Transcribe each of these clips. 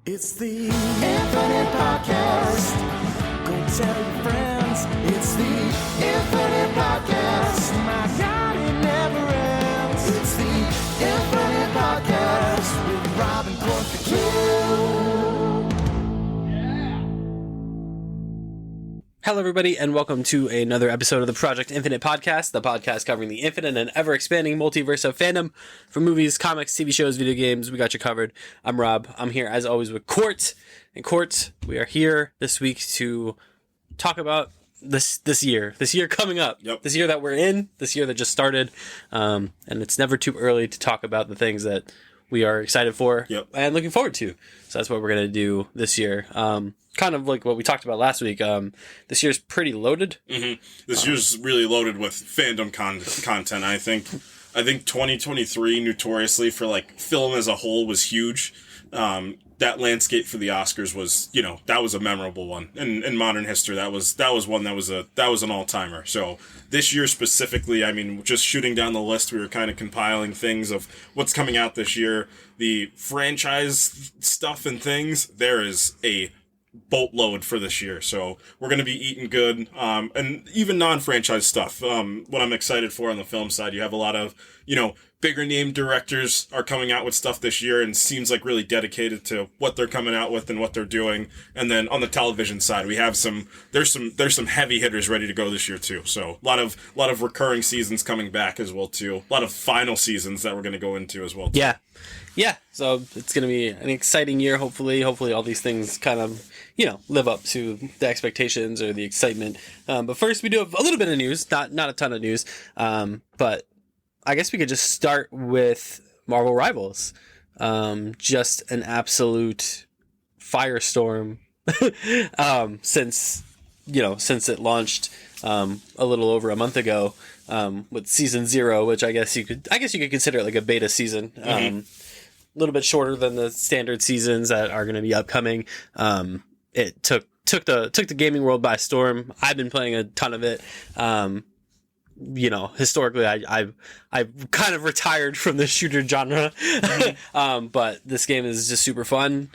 It's the Infinite Podcast. Go tell your friends. It's the Infinite Podcast. My God, it never ends. It's the Infinite Podcast with Rob and Porky. Hello, everybody, and welcome to another episode of the Project Infinite Podcast, the podcast covering the infinite and ever-expanding multiverse of fandom. For movies, comics, TV shows, video games, we got you covered. I'm Rob. I'm here, as always, with Court. And Court, we are here this week to talk about this year coming up. Yep. This year that we're in, this year that just started. And it's never too early to talk about the things that we are excited for and looking forward to. So that's what we're going to do this year. Kind of like what we talked about last week. This year's pretty loaded. Mm-hmm. This year's really loaded with fandom content. I think 2023 notoriously for like film as a whole was huge. That landscape for the Oscars was, that was a memorable one in modern history. That was one that was an all-timer. So this year specifically, I mean, just shooting down the list, we were kind of compiling things of what's coming out this year. The franchise stuff and things, there is a boatload for this year. So we're going to be eating good. And even non-franchise stuff. What I'm excited for on the film side, you have a lot of, bigger name directors are coming out with stuff this year and seems like really dedicated to what they're coming out with and what they're doing. And then on the television side, we have there's some heavy hitters ready to go this year too. So a lot of recurring seasons coming back as well too. A lot of final seasons that we're going to go into as well too. Yeah. So it's going to be an exciting year. Hopefully all these things kind of, live up to the expectations or the excitement. But first we do have a little bit of news, not a ton of news. But I guess we could just start with Marvel Rivals. Just an absolute firestorm since it launched a little over a month ago with season 0, which I guess you could consider it like a beta season. A little bit shorter than the standard seasons that are going to be upcoming. It took the gaming world by storm. I've been playing a ton of it. Historically, I've kind of retired from the shooter genre, but this game is just super fun.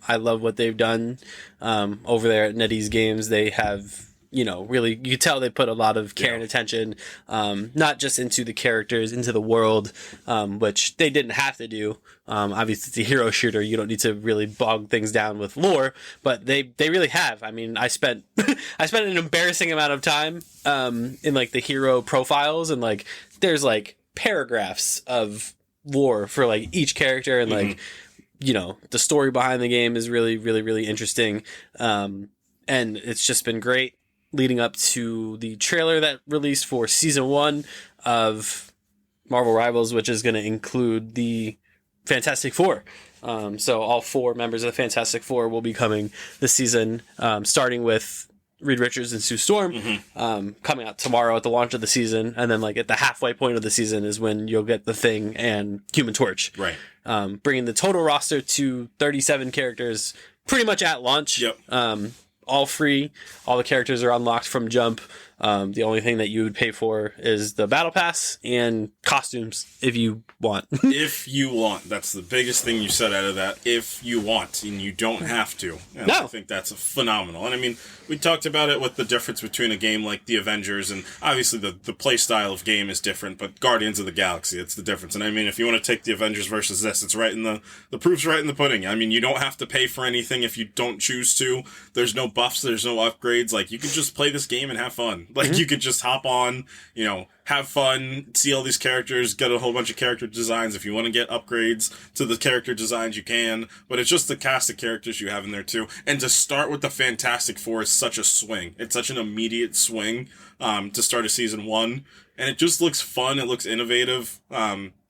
I love what they've done over there at NetEase Games. They have, really, you can tell they put a lot of care and attention, not just into the characters, into the world, which they didn't have to do. Obviously, it's a hero shooter. You don't need to really bog things down with lore, but they really have. I mean, I spent an embarrassing amount of time in like the hero profiles, and like there's like paragraphs of lore for like each character, and like the story behind the game is really, really, really interesting, and it's just been great leading up to the trailer that released for season 1 of Marvel Rivals, which is going to include the Fantastic Four. So all 4 members of the Fantastic Four will be coming this season, starting with Reed Richards and Sue Storm, coming out tomorrow at the launch of the season. And then like at the halfway point of the season is when you'll get The Thing and Human Torch. Right. Bringing the total roster to 37 characters pretty much at launch. Yep. All free. All the characters are unlocked from jump. The only thing that you would pay for is the battle pass and costumes if you want. If you want. That's the biggest thing you said out of that. If you want, and you don't have to. And no. I think that's phenomenal. And I mean, we talked about it with the difference between a game like The Avengers, and obviously the play style of game is different, but Guardians of the Galaxy, it's the difference. And I mean, if you want to take The Avengers versus this, it's right in the proof's right in the pudding. I mean, you don't have to pay for anything if you don't choose to. There's no buffs, there's no upgrades. Like, you can just play this game and have fun. Like, you could just hop on, have fun, see all these characters, get a whole bunch of character designs. If you want to get upgrades to the character designs, you can. But it's just the cast of characters you have in there, too. And to start with the Fantastic Four is such a swing. It's such an immediate swing to start a season 1. And it just looks fun. It looks innovative.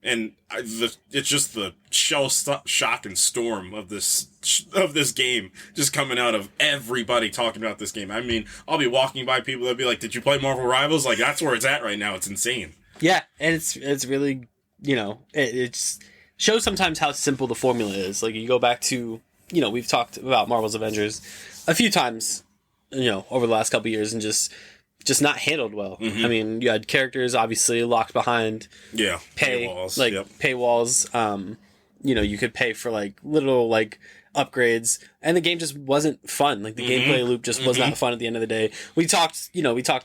It's just the shock and storm of this game just coming out of everybody talking about this game. I mean, I'll be walking by people that'll be like, "Did you play Marvel Rivals?" Like, that's where it's at right now. It's insane. Yeah, and it's really, it shows sometimes how simple the formula is. Like, you go back to, we've talked about Marvel's Avengers a few times, over the last couple of years, and just not handled well. Mm-hmm. I mean, you had characters obviously locked behind paywalls, paywalls. you could pay for like little like upgrades, and the game just wasn't fun. Like the gameplay loop just was not fun at the end of the day. We talked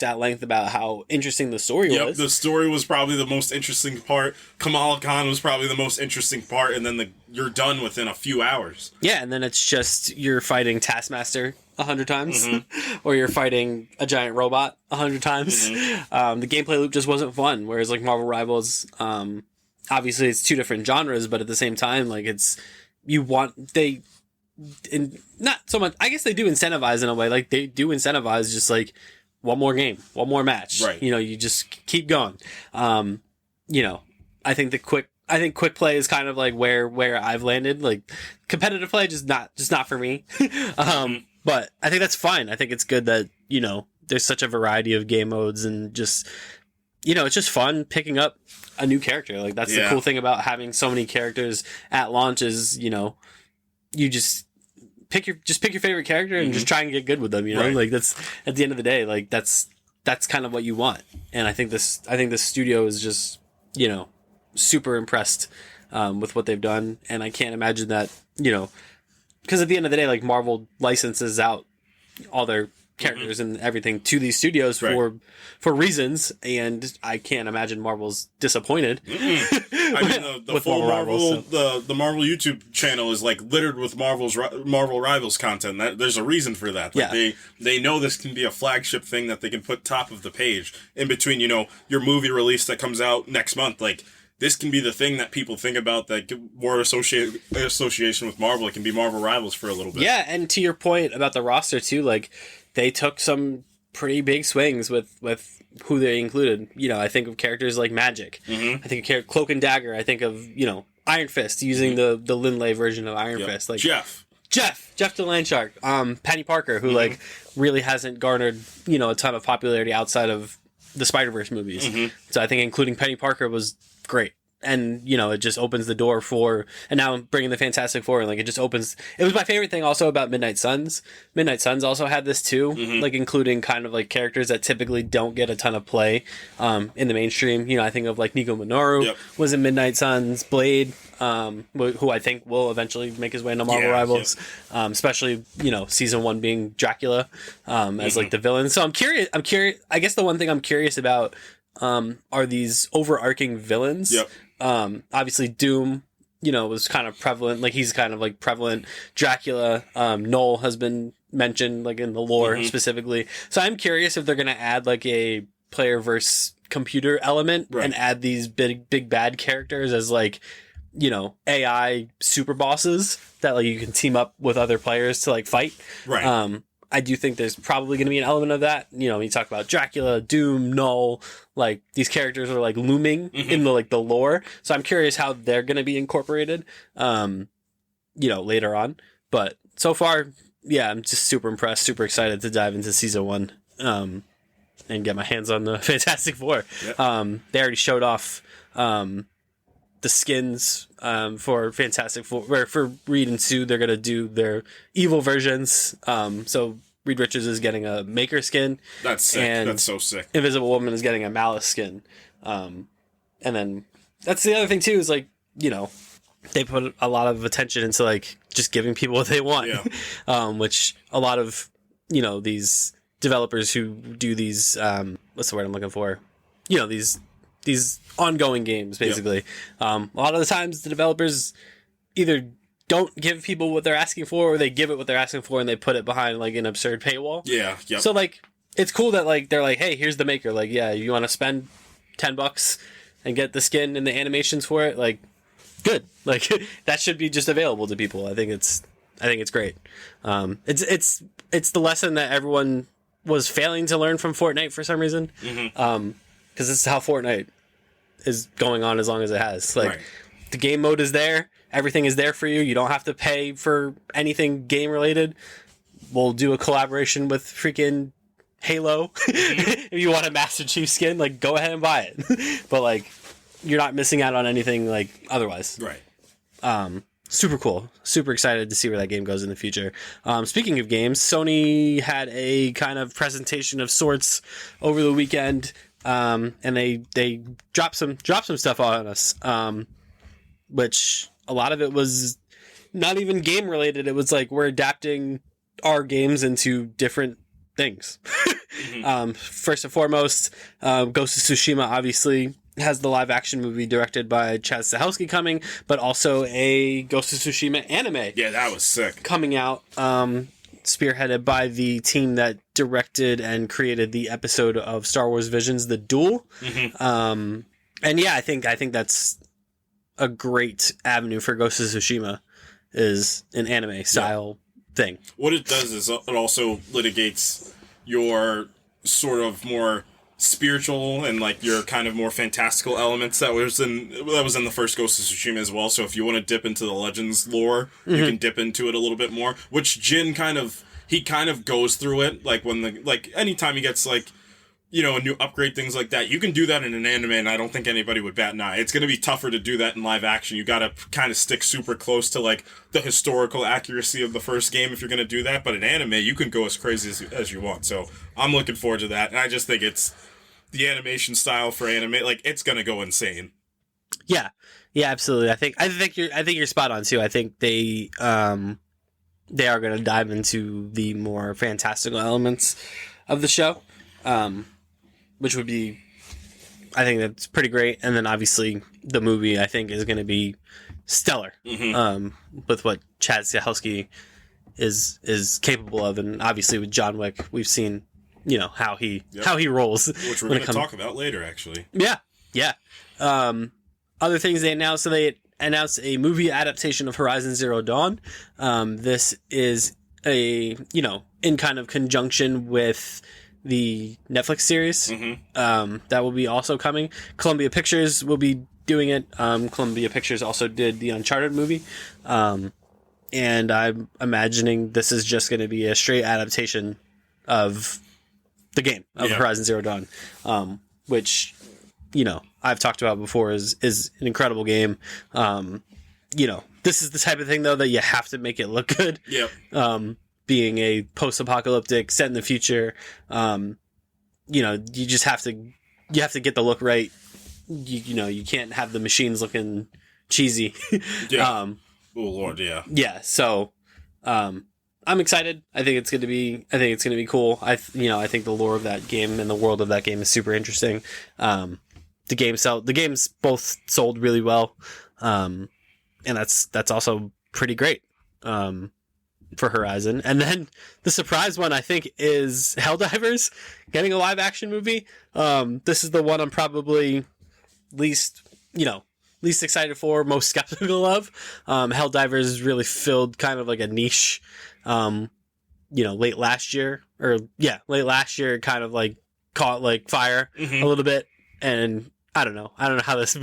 at length about how interesting the story was. The story was probably the most interesting part. Kamala Khan was probably the most interesting part, and then you're done within a few hours. Yeah, and then it's just you're fighting Taskmaster 100 times, or you're fighting a giant robot 100 times. The gameplay loop just wasn't fun. Whereas like Marvel Rivals, obviously it's two different genres, but at the same time, like not so much. I guess they do incentivize in a way. Like they do incentivize just like one more game, one more match. Right. You just keep going. I think quick play is kind of like where I've landed. Like competitive play just not for me. But I think that's fine. I think it's good that there's such a variety of game modes, and just it's just fun picking up a new character. Like that's the cool thing about having so many characters at launch is you just pick your favorite character and just try and get good with them. Right. Like that's at the end of the day, like that's kind of what you want. And I think this studio is just super impressed with what they've done, and I can't imagine that because at the end of the day, like Marvel licenses out all their characters and everything to these studios for reasons, and I can't imagine Marvel's disappointed. I mean, the full Marvel, the Marvel YouTube channel is like littered with Marvel Rivals content. There's a reason for that. Like they know this can be a flagship thing that they can put top of the page in between. Your movie release that comes out next month. Like this can be the thing that people think about that more association with Marvel. It can be Marvel Rivals for a little bit. Yeah, and to your point about the roster too, like they took some pretty big swings with who they included. I think of characters like Magic. I think of Cloak and Dagger. I think of, Iron Fist using the Lindley version of Iron Fist. Like Jeff the Landshark. Penny Parker, who like really hasn't garnered, a ton of popularity outside of the Spider-Verse movies. So I think including Penny Parker was great. And, it just opens the door for, and now I'm bringing the Fantastic Four, and like, it just opens, it was my favorite thing also about Midnight Suns. Midnight Suns also had this too, like including kind of like characters that typically don't get a ton of play, in the mainstream. I think of like Nico Minoru was in Midnight Suns, Blade, who I think will eventually make his way into Marvel Rivals, especially, season 1 being Dracula, as like the villain. So I'm curious, I guess the one thing I'm curious about, are these overarching villains. Obviously Doom, was kind of prevalent. Like he's kind of like prevalent. Dracula, Null has been mentioned like in the lore specifically. So I'm curious if they're going to add like a player versus computer element and add these big bad characters as like, AI super bosses that like you can team up with other players to like fight. Right. I do think there's probably going to be an element of that. When you talk about Dracula, Doom, Null, like these characters are like looming in the lore. So I'm curious how they're going to be incorporated, later on. But so far, I'm just super impressed, super excited to dive into season 1, and get my hands on the Fantastic Four. They already showed off, the skins for Fantastic Four, where for Reed and Sue, they're gonna do their evil versions. So Reed Richards is getting a Maker skin. That's sick. And that's so sick. Invisible Woman is getting a Malice skin. And then that's the other thing too, is like, they put a lot of attention into like just giving people what they want. Which a lot of, these developers who do these, what's the word I'm looking for? These ongoing games, basically. A lot of the times the developers either don't give people what they're asking for, or they give it what they're asking for and they put it behind like an absurd paywall. So like, it's cool that like, they're like, hey, here's the Maker. Like, you want to spend $10 and get the skin and the animations for it? Like, good. Like that should be just available to people. I think it's great. It's the lesson that everyone was failing to learn from Fortnite for some reason. Because this is how Fortnite is going on as long as it has. Like, the game mode is there. Everything is there for you. You don't have to pay for anything game related. We'll do a collaboration with freaking Halo. If you want a Master Chief skin, like, go ahead and buy it. But, like, you're not missing out on anything, like, otherwise. Super cool. Super excited to see where that game goes in the future. Speaking of games, Sony had a kind of presentation of sorts over the weekend. And they dropped some stuff on us, which a lot of it was not even game related. It was like we're adapting our games into different things. First and foremost, Ghost of Tsushima obviously has the live action movie directed by Chad Stahelski coming, but also a Ghost of Tsushima anime. Yeah, that was sick. Coming out, spearheaded by the team that directed and created the episode of Star Wars Visions, The Duel. And yeah, I think that's a great avenue for Ghost of Tsushima, is an anime style thing. What it does is it also litigates your sort of more spiritual and like your kind of more fantastical elements that was in the first Ghost of Tsushima as well. So if you want to dip into the Legends lore, you can dip into it a little bit more. Which Jin kind of goes through it, like anytime he gets like, you know, a new upgrade, things like that. You can do that in an anime, and I don't think anybody would bat an eye. It's going to be tougher to do that in live action. You got to kind of stick super close to like the historical accuracy of the first game if you're going to do that. But in anime, you can go as crazy as you want. So I'm looking forward to that, and I just think it's the animation style for anime. Like, it's going to go insane. Yeah, absolutely. I think you're spot on too. I think they are going to dive into the more fantastical elements of the show. Which would be, I think that's pretty great. And then obviously the movie, I think, is going to be stellar, with what Chad Stahelski is capable of. And obviously with John Wick, we've seen, you know, how he rolls. Which we're going to talk about later, actually. Yeah. Other things they announced, so they announced a movie adaptation of Horizon Zero Dawn. This is in kind of conjunction with the Netflix series that will be also coming. Columbia Pictures will be doing it. Columbia Pictures also did the Uncharted movie. And I'm imagining this is just going to be a straight adaptation of the game of Horizon Zero Dawn, which, you know, I've talked about before is an incredible game. This is the type of thing, though, that you have to make it look good. Yep. Being a post-apocalyptic set in the future, you just have to get the look right. You can't have the machines looking cheesy. Yeah. Oh Lord, yeah. Yeah. So, I'm excited. I think it's gonna be cool. I think the lore of that game and the world of that game is super interesting. The games both sold really well, and that's also pretty great. For Horizon. And then the surprise one, I think, is Helldivers getting a live action movie. This is the one I'm probably least excited for, most skeptical of. Helldivers really filled kind of like a niche, late last year, kind of like caught like fire a little bit. And I don't know how this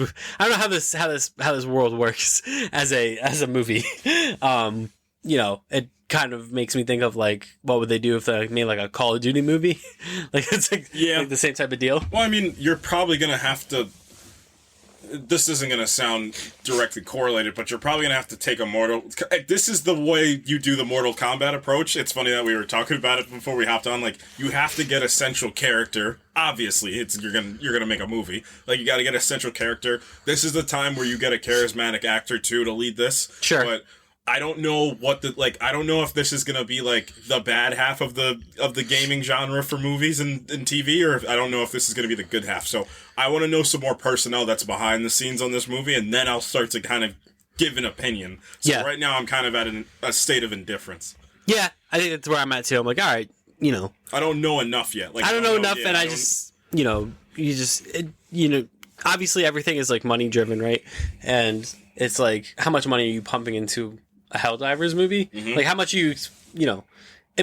world works as a movie. It kind of makes me think of like, what would they do if they made like a Call of Duty movie? Like, it's like the same type of deal. Well, I mean, you're probably going to have to, this isn't going to sound directly correlated, but you're probably going to have to take this is the way you do the Mortal Kombat approach. It's funny that we were talking about it before we hopped on. Like, you have to get a central character. Obviously, you're gonna make a movie. Like, you got to get a central character. This is the time where you get a charismatic actor too to lead this. Sure. But I don't know I don't know if this is gonna be like the bad half of the gaming genre for movies and TV, or I don't know if this is gonna be the good half. So I want to know some more personnel that's behind the scenes on this movie, and then I'll start to kind of give an opinion. So right now I'm kind of at a state of indifference. Yeah, I think that's where I'm at too. I'm like, all right, I don't know enough yet. Like, I don't know enough, and I just, obviously everything is like money driven, right? And it's like, how much money are you pumping into a Helldivers movie? Like, how much it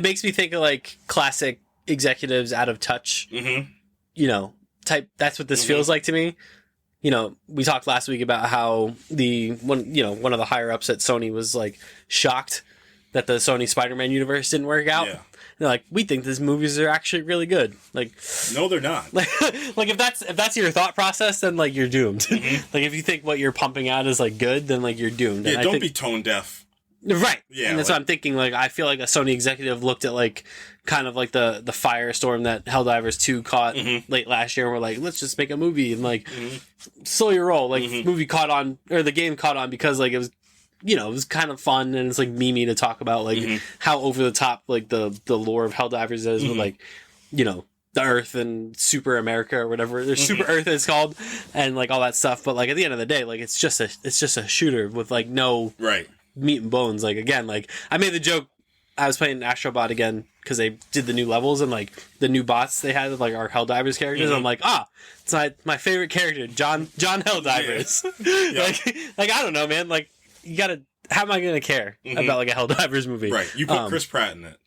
makes me think of like classic executives out of touch, type. That's what this feels like to me. We talked last week about how one of the higher ups at Sony was like shocked that the Sony Spider-Man universe didn't work out. Yeah. They're like, we think these movies are actually really good. Like, no, they're not. Like if that's your thought process, then like you're doomed. Like, if you think what you're pumping out is like good, then like you're doomed. Yeah, don't be tone deaf. Right. Yeah, and that's what I'm thinking. Like, I feel like a Sony executive looked at like kind of like the firestorm that Helldivers 2 caught late last year, and we're like, let's just make a movie and like slow your roll. Like, movie caught on, or the game caught on because like it was it was kind of fun, and it's like memey to talk about like how over the top like the lore of Helldivers is with like, the Earth and Super America or whatever, or Super Earth is called, and like all that stuff. But like at the end of the day, like it's just a shooter with like no meat and bones. Like again, like I made the joke. I was playing Astrobot again because they did the new levels and like the new bots they had, like our Helldivers characters. I'm like, it's my favorite character, John Helldivers. Like I don't know, man. Like you gotta. How am I gonna care about like a Helldivers movie? Right. You put Chris Pratt in it.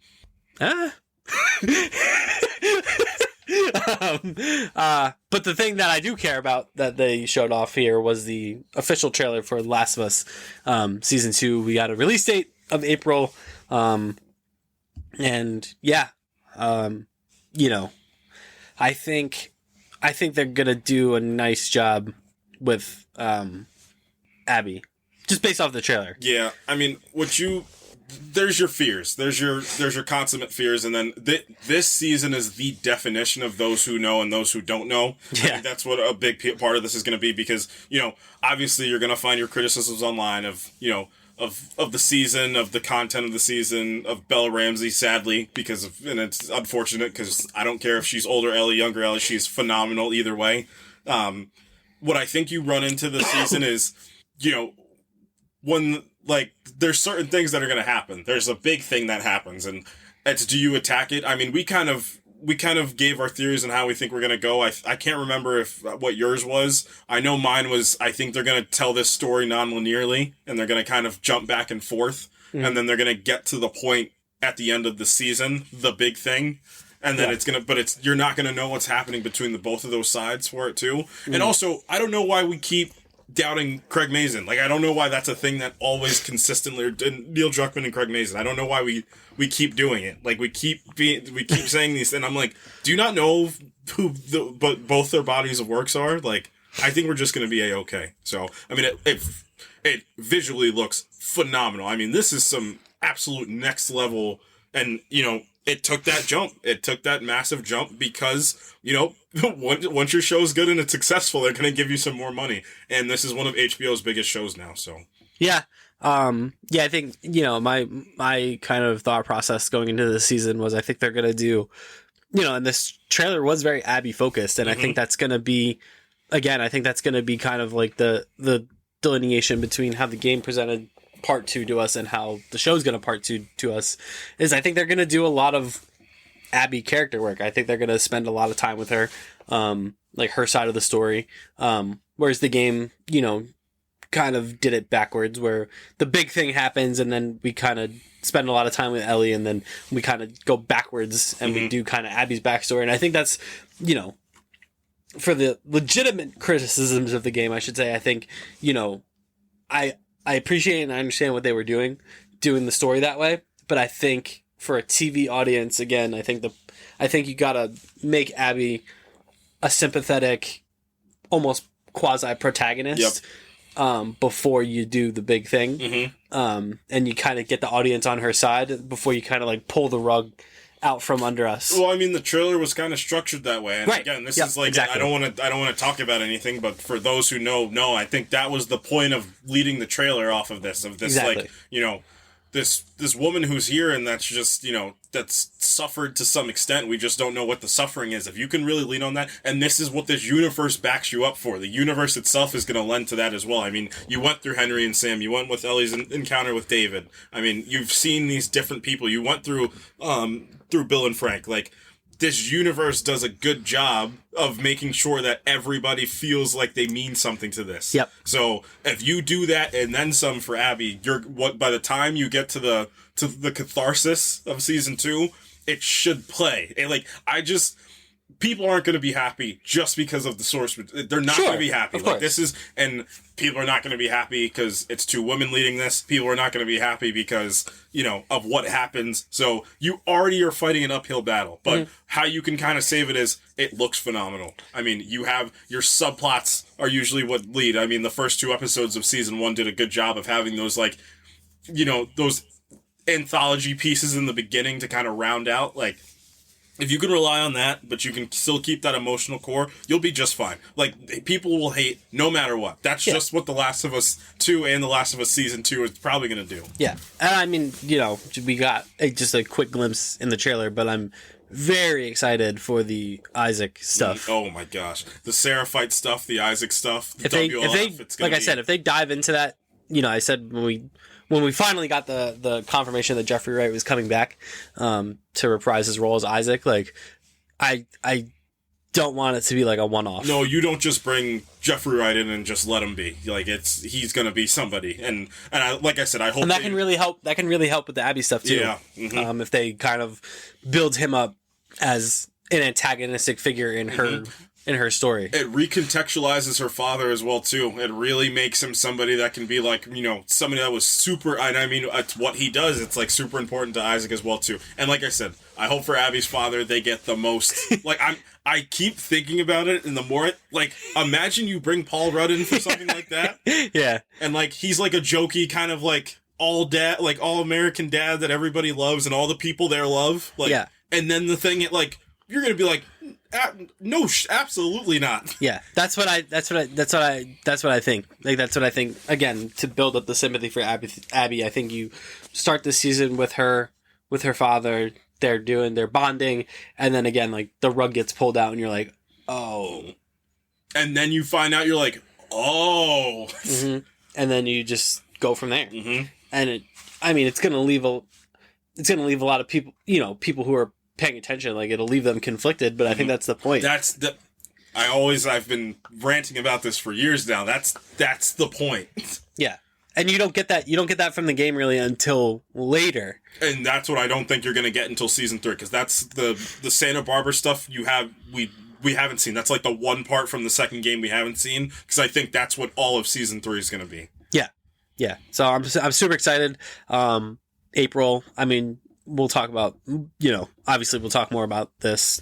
But the thing that I do care about that they showed off here was the official trailer for Last of Us Season 2. We got a release date of April. And yeah, I think they're gonna do a nice job with Abby, just based off the trailer. Yeah, I mean, there's your fears, there's your consummate fears, and then this season is the definition of those who know and those who don't know. Yeah, I think that's what a big part of this is going to be, because obviously you're going to find your criticisms online of of the season, of the content of the season, of Bella Ramsey, sadly, and it's unfortunate because I don't care if she's older Ellie, younger Ellie, she's phenomenal either way. What I think you run into this season is, when, like, there's certain things that are going to happen. There's a big thing that happens, and it's, do you attack it? I mean, we kind of gave our theories on how we think we're going to go. I can't remember what yours was. I know mine was, I think they're going to tell this story non-linearly, and they're going to kind of jump back and forth, and then they're going to get to the point at the end of the season, the big thing, and then you're not going to know what's happening between both of those sides for it too. And also, I don't know why we keep doubting Craig Mazin. Like, I don't know why that's a thing that always consistently, Neil Druckmann and Craig Mazin. I don't know why we keep doing it. Like, we keep saying these, and I'm like, do you not know who both their bodies of works are? Like, I think we're just going to be A-okay. So, I mean, it visually looks phenomenal. I mean, this is some absolute next level, and, it took that jump. It took that massive jump because, once your show's good and it's successful, they're going to give you some more money. And this is one of HBO's biggest shows now, so. Yeah. I think, my kind of thought process going into this season was I think they're going to do, and this trailer was very Abby focused. And I think that's going to be, again, kind of like the delineation between how the game presented part 2 to us and how the show's going to part 2 to us is I think they're going to do a lot of Abby character work. I think they're going to spend a lot of time with her, like her side of the story. Whereas the game, kind of did it backwards where the big thing happens and then we kind of spend a lot of time with Ellie and then we kind of go backwards and we do kind of Abby's backstory. And I think that's, for the legitimate criticisms of the game, I should say, I think, I appreciate and I understand what they were doing the story that way. But I think for a TV audience, again, I think you gotta make Abby a sympathetic, almost quasi-protagonist before you do the big thing. And you kind of get the audience on her side before you kind of like pull the rug out from under us. Well, I mean, the trailer was kind of structured that way. And again, this is like, exactly. I don't want to talk about anything, but for those who know, I think that was the point of leading the trailer off of this, exactly. Like, this woman who's here and that's just, that's suffered to some extent. We just don't know what the suffering is. If you can really lean on that, and this is what this universe backs you up for. The universe itself is going to lend to that as well. I mean, you went through Henry and Sam. You went with Ellie's encounter with David. I mean, you've seen these different people. You went through Bill and Frank. Like, this universe does a good job of making sure that everybody feels like they mean something to this. Yep. So if you do that and then some for Abby, by the time you get to the catharsis of season 2, it should play. And people aren't going to be happy just because of the source. They're not going to be happy. Like, this is, and people are not going to be happy because it's 2 women leading this. People are not going to be happy because, of what happens. So you already are fighting an uphill battle. But how you can kind of save it is, it looks phenomenal. I mean, you have, your subplots are usually what lead. I mean, the first 2 episodes of season 1 did a good job of having those, like, those anthology pieces in the beginning to kind of round out, like, If you can rely on that, but you can still keep that emotional core, you'll be just fine. Like, people will hate no matter what. That's just what The Last of Us 2 and The Last of Us Season 2 is probably going to do. Yeah. And I mean, we got just a quick glimpse in the trailer, but I'm very excited for the Isaac stuff. Oh my gosh. The Seraphite stuff, the Isaac stuff, the if they, WLF, it's going to be... Like I said, if they dive into that, I said when we finally got the confirmation that Jeffrey Wright was coming back to reprise his role as Isaac, like, I don't want it to be like a one-off. No, you don't just bring Jeffrey Wright in and just let him be. Like, he's going to be somebody. And like I said, I hope... And that can really help. That can really help with the Abby stuff, too. Yeah. Mm-hmm. If they kind of build him up as an antagonistic figure in her story. It recontextualizes her father as well, too. It really makes him somebody that can be like, somebody that was super... I mean, it's what he does. It's, like, super important to Isaac as well, too. And like I said, I hope for Abby's father they get the most... like, I keep thinking about it, and the more... Like, imagine you bring Paul Rudd in for something like that. Yeah. And, like, he's, like, a jokey kind of, like, all-American dad that everybody loves and all the people there love. Like, yeah. And then the thing, like, you're going to be like... No, absolutely not. Yeah, that's what I think. Like, that's what I think. Again, to build up the sympathy for Abby, I think you start the season with her father. They're bonding, and then again, like, the rug gets pulled out, and you're like, oh. And then you find out, you're like, oh. Mm-hmm. And then you just go from there. Mm-hmm. And it's gonna leave a lot of people, people who are paying attention, like, it'll leave them conflicted, but I think that's the point. I've been ranting about this for years now. That's the point. Yeah. And you don't get that from the game really until later. And that's what I don't think you're going to get until season 3, because that's the Santa Barbara stuff we haven't seen. That's like the one part from the second game we haven't seen, because I think that's what all of season 3 is going to be. Yeah. Yeah. So I'm super excited. April, I mean, we'll talk about, obviously we'll talk more about this,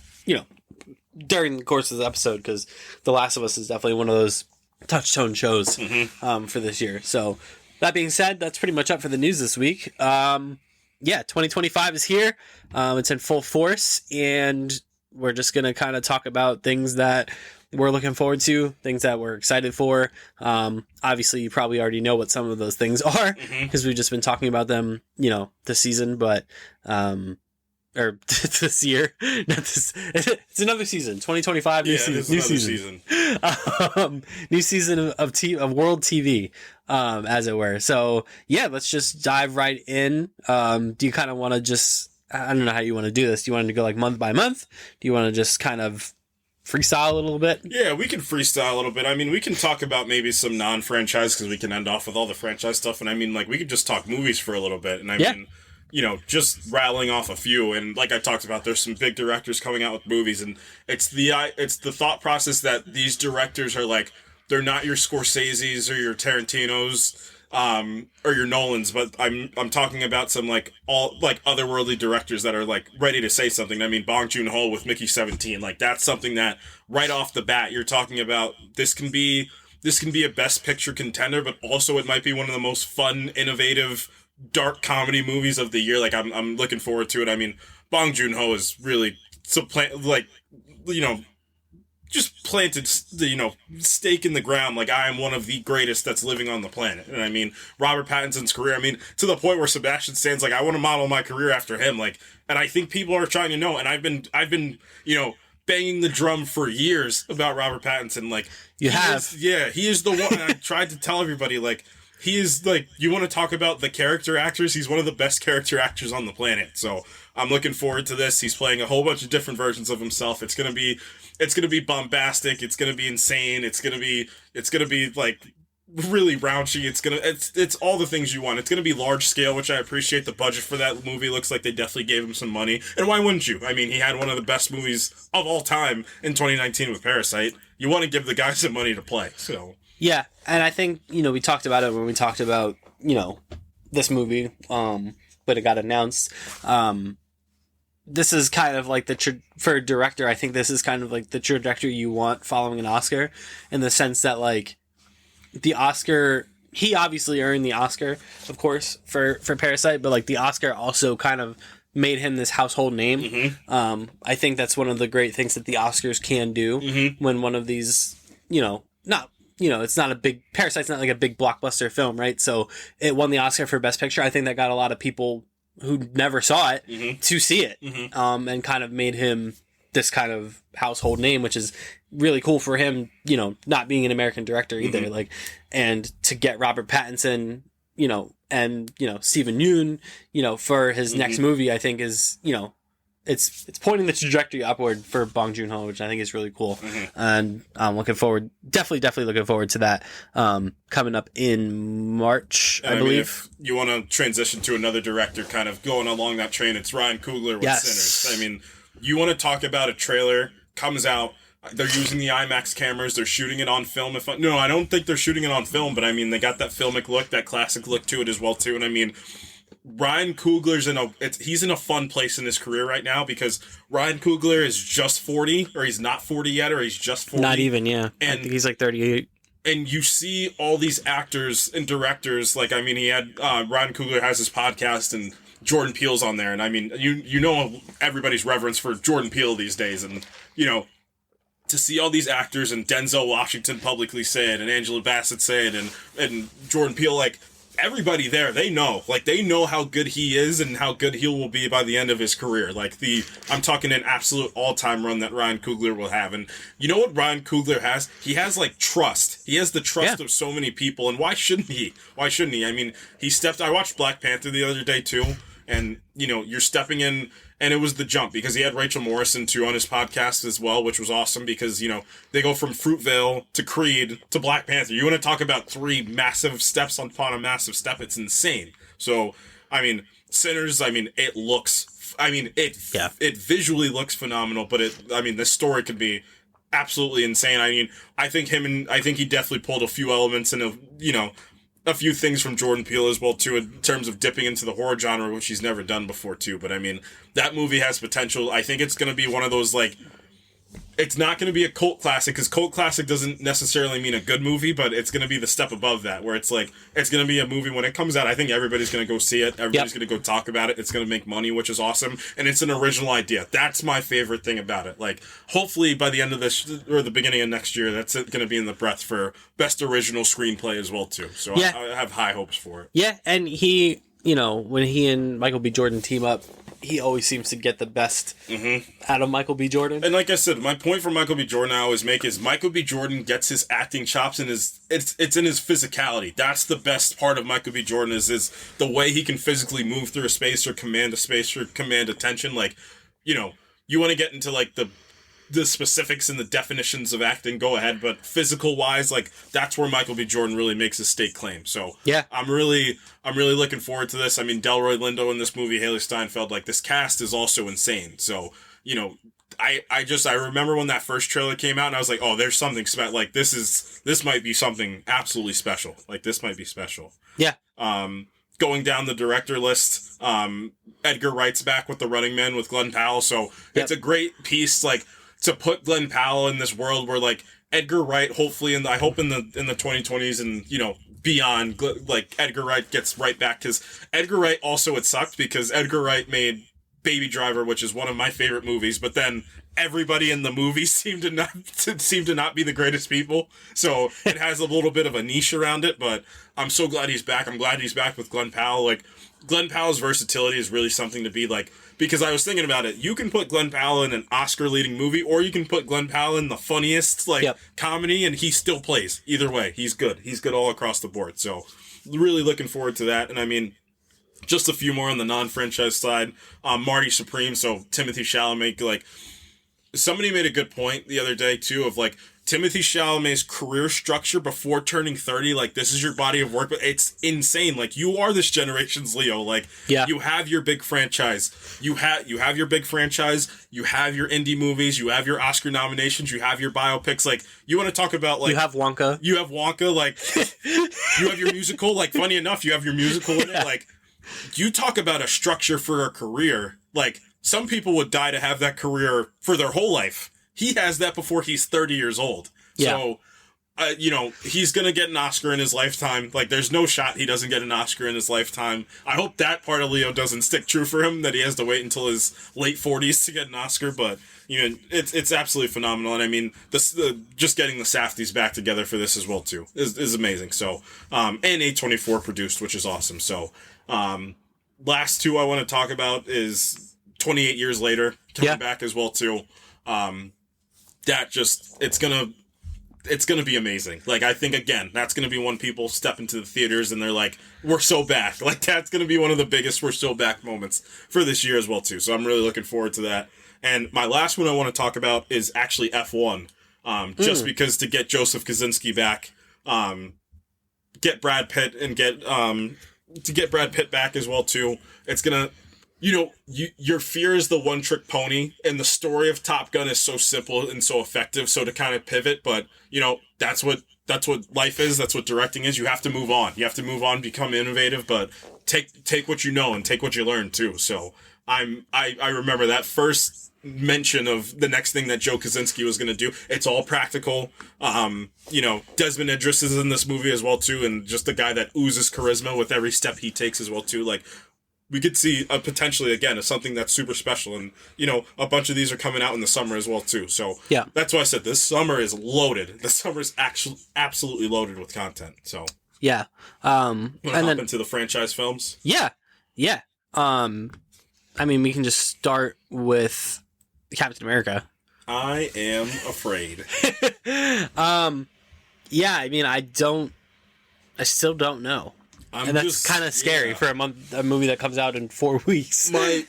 during the course of the episode, because The Last of Us is definitely one of those touchstone shows for this year. So that being said, that's pretty much up for the news this week. 2025 is here. It's in full force, and we're just going to kind of talk about things that we're looking forward to, things that we're excited for. Obviously, you probably already know what some of those things are, because we've just been talking about them, this season, but, or this year. It's another season, 2025, new season. New season of World TV, as it were. So, yeah, let's just dive right in. Do you kind of want to just, I don't know how you want to do this. Do you want to go like month by month? Do you want to just kind of freestyle a little bit? Yeah, we can freestyle a little bit. I mean, we can talk about maybe some non-franchise, because we can end off with all the franchise stuff. And I mean, like, we could just talk movies for a little bit. And I mean, just rattling off a few. And like I talked about, there's some big directors coming out with movies, and it's the thought process that these directors are like, they're not your Scorseses or your Tarantinos, or your Nolans, but I'm talking about some otherworldly directors that are like ready to say something. I mean, Bong Joon-ho with Mickey 17, like, that's something that right off the bat you're talking about. This can be a Best Picture contender, but also it might be one of the most fun, innovative, dark comedy movies of the year. Like, I'm looking forward to it. I mean, Bong Joon-ho is really just planted, stake in the ground, like, I am one of the greatest that's living on the planet. And I mean, Robert Pattinson's career, I mean, to the point where Sebastian Stan's like, I want to model my career after him. Like, and I think people are trying to know, and I've been, banging the drum for years about Robert Pattinson. Like, he is the one. And I tried to tell everybody, like, he is, like, you want to talk about the character actors, he's one of the best character actors on the planet. So I'm looking forward to this. He's playing a whole bunch of different versions of himself. It's gonna be bombastic. It's gonna be insane. It's gonna be like really raunchy. It's all the things you want. It's gonna be large scale, which I appreciate. The budget for that movie looks like they definitely gave him some money. And why wouldn't you? I mean, he had one of the best movies of all time in 2019 with Parasite. You want to give the guy some money to play. So yeah, and I think we talked about it when we talked about this movie, but it got announced. This is kind of like for a director, I think this is kind of like the trajectory you want following an Oscar, in the sense that, like, the Oscar, he obviously earned the Oscar, of course, for Parasite, but, like, the Oscar also kind of made him this household name. I think that's one of the great things that the Oscars can do when one of these, it's not a big, Parasite's not like a big blockbuster film, right? So it won the Oscar for Best Picture. I think that got a lot of people who never saw it to see it, and kind of made him this kind of household name, which is really cool for him, not being an American director either. And to get Robert Pattinson, and Steven Yeun, for his next movie, I think is, it's pointing the trajectory upward for Bong Joon-ho, which I think is really cool. And I'm looking forward, definitely looking forward to that, coming up in March, I believe. If you want to transition to another director kind of going along that train, it's Ryan Coogler with Sinners. You want to talk about a trailer, comes out, they're using the IMAX cameras, they're shooting it on film. No, I don't think they're shooting it on film, but they got that filmic look, that classic look to it as well too. And Ryan Coogler's he's in a fun place in his career right now, because Ryan Coogler is just 40, or he's not 40 yet, or he's just 40. Not even, yeah. And I think he's like 38. And you see all these actors and directors, he had, Ryan Coogler has his podcast, and Jordan Peele's on there, and everybody's reverence for Jordan Peele these days, and, to see all these actors and Denzel Washington publicly say it, and Angela Bassett say it, and Jordan Peele, everybody there, they know how good he is and how good he will be by the end of his career. I'm talking an absolute all-time run that Ryan Coogler will have. And you know what Ryan Coogler has? He has trust. He has the trust of so many people, and why shouldn't he? I watched Black Panther the other day too, and you're stepping in. And it was the jump, because he had Rachel Morrison too on his podcast as well, which was awesome, because, they go from Fruitvale to Creed to Black Panther. You want to talk about 3 massive steps upon a massive step. It's insane. So, Sinners, it looks, it visually looks phenomenal, but this story could be absolutely insane. I think he definitely pulled a few elements and a few things from Jordan Peele as well too, in terms of dipping into the horror genre, which he's never done before too. But that movie has potential. I think it's going to be one of those, it's not going to be a cult classic, because cult classic doesn't necessarily mean a good movie, but it's going to be the step above that, where it's it's going to be a movie when it comes out. I think everybody's going to go see it. Everybody's going to go talk about it. It's going to make money, which is awesome. And it's an original idea. That's my favorite thing about it. Hopefully by the end of this, or the beginning of next year, that's going to be in the breath for best original screenplay as well too. So I have high hopes for it. Yeah. And he, when he and Michael B. Jordan team up, he always seems to get the best out of Michael B. Jordan. And like I said, my point for Michael B. Jordan I always make is Michael B. Jordan gets his acting chops and it's in his physicality. That's the best part of Michael B. Jordan is the way he can physically move through a space, or command a space, or command attention. You want to get into the specifics and the definitions of acting, go ahead, but physical wise, that's where Michael B. Jordan really makes his stake claim. So yeah, I'm really looking forward to this. Delroy Lindo in this movie, Haley Steinfeld, this cast is also insane. So, I remember when that first trailer came out, and I was like, oh, there's something special. This might be something absolutely special. This might be special. Yeah. Going down the director list, Edgar Wright's back with The Running Man with Glenn Powell. So it's a great piece, to put Glenn Powell in this world where Edgar Wright, hopefully, I hope in the 2020s and beyond, Edgar Wright gets right back, because Edgar Wright also, it sucked because Edgar Wright made Baby Driver, which is one of my favorite movies, but then everybody in the movie seemed to not be the greatest people, so it has a little bit of a niche around it. But I'm so glad he's back. I'm glad he's back with Glenn Powell. Glenn Powell's versatility is really something to be because I was thinking about it. You can put Glenn Powell in an Oscar-leading movie, or you can put Glenn Powell in the funniest, comedy, and he still plays. Either way, he's good. He's good all across the board. So, really looking forward to that. And just a few more on the non-franchise side. Marty Supreme, so Timothée Chalamet, somebody made a good point the other day, too, of, Timothée Chalamet's career structure before turning 30, this is your body of work, but it's insane. You are this generation's Leo. You have your big franchise. You have your big franchise. You have your indie movies. You have your Oscar nominations. You have your biopics. You want to talk about, you have Wonka. You have Wonka. You have your musical. Funny enough, you have your musical in it. You talk about a structure for a career. Some people would die to have that career for their whole life. He has that before he's 30 years old. Yeah. So he's gonna get an Oscar in his lifetime. Like, there's no shot he doesn't get an Oscar in his lifetime. I hope that part of Leo doesn't stick true for him, that he has to wait until his late 40s to get an Oscar. But it's absolutely phenomenal, and I mean, just getting the Safdies back together for this as well too is amazing. So, and A24 produced, which is awesome. So, last two I want to talk about is 28 years later coming back as well too. It's gonna be amazing. Like, I think, again, that's gonna be when people step into the theaters and they're like, we're so back. Like, that's gonna be one of the biggest we're so back moments for this year as well too. So I'm really looking forward to that. And my last one I want to talk about is actually F1. Just because to get Joseph Kosinski back, get Brad Pitt and get Brad Pitt back as well too. It's gonna, your fear is the one trick pony, and the story of Top Gun is so simple and so effective. So to kind of pivot, but that's what life is. That's what directing is. You have to move on. You have to move on, become innovative, but take what you know and take what you learn too. So I remember that first mention of the next thing that Joe Kosinski was going to do. It's all practical. Desmond Idris is in this movie as well too, and just the guy that oozes charisma with every step he takes as well too. Like, we could see potentially, again, something that's super special. And, a bunch of these are coming out in the summer as well, too. So that's why I said this summer is loaded. The summer is actually absolutely loaded with content. So, yeah. Want to hop into the franchise films? Yeah. Yeah. I mean, we can just start with Captain America. I am afraid. Yeah, I mean, I still don't know. And that's kind of scary for a movie that comes out in 4 weeks. My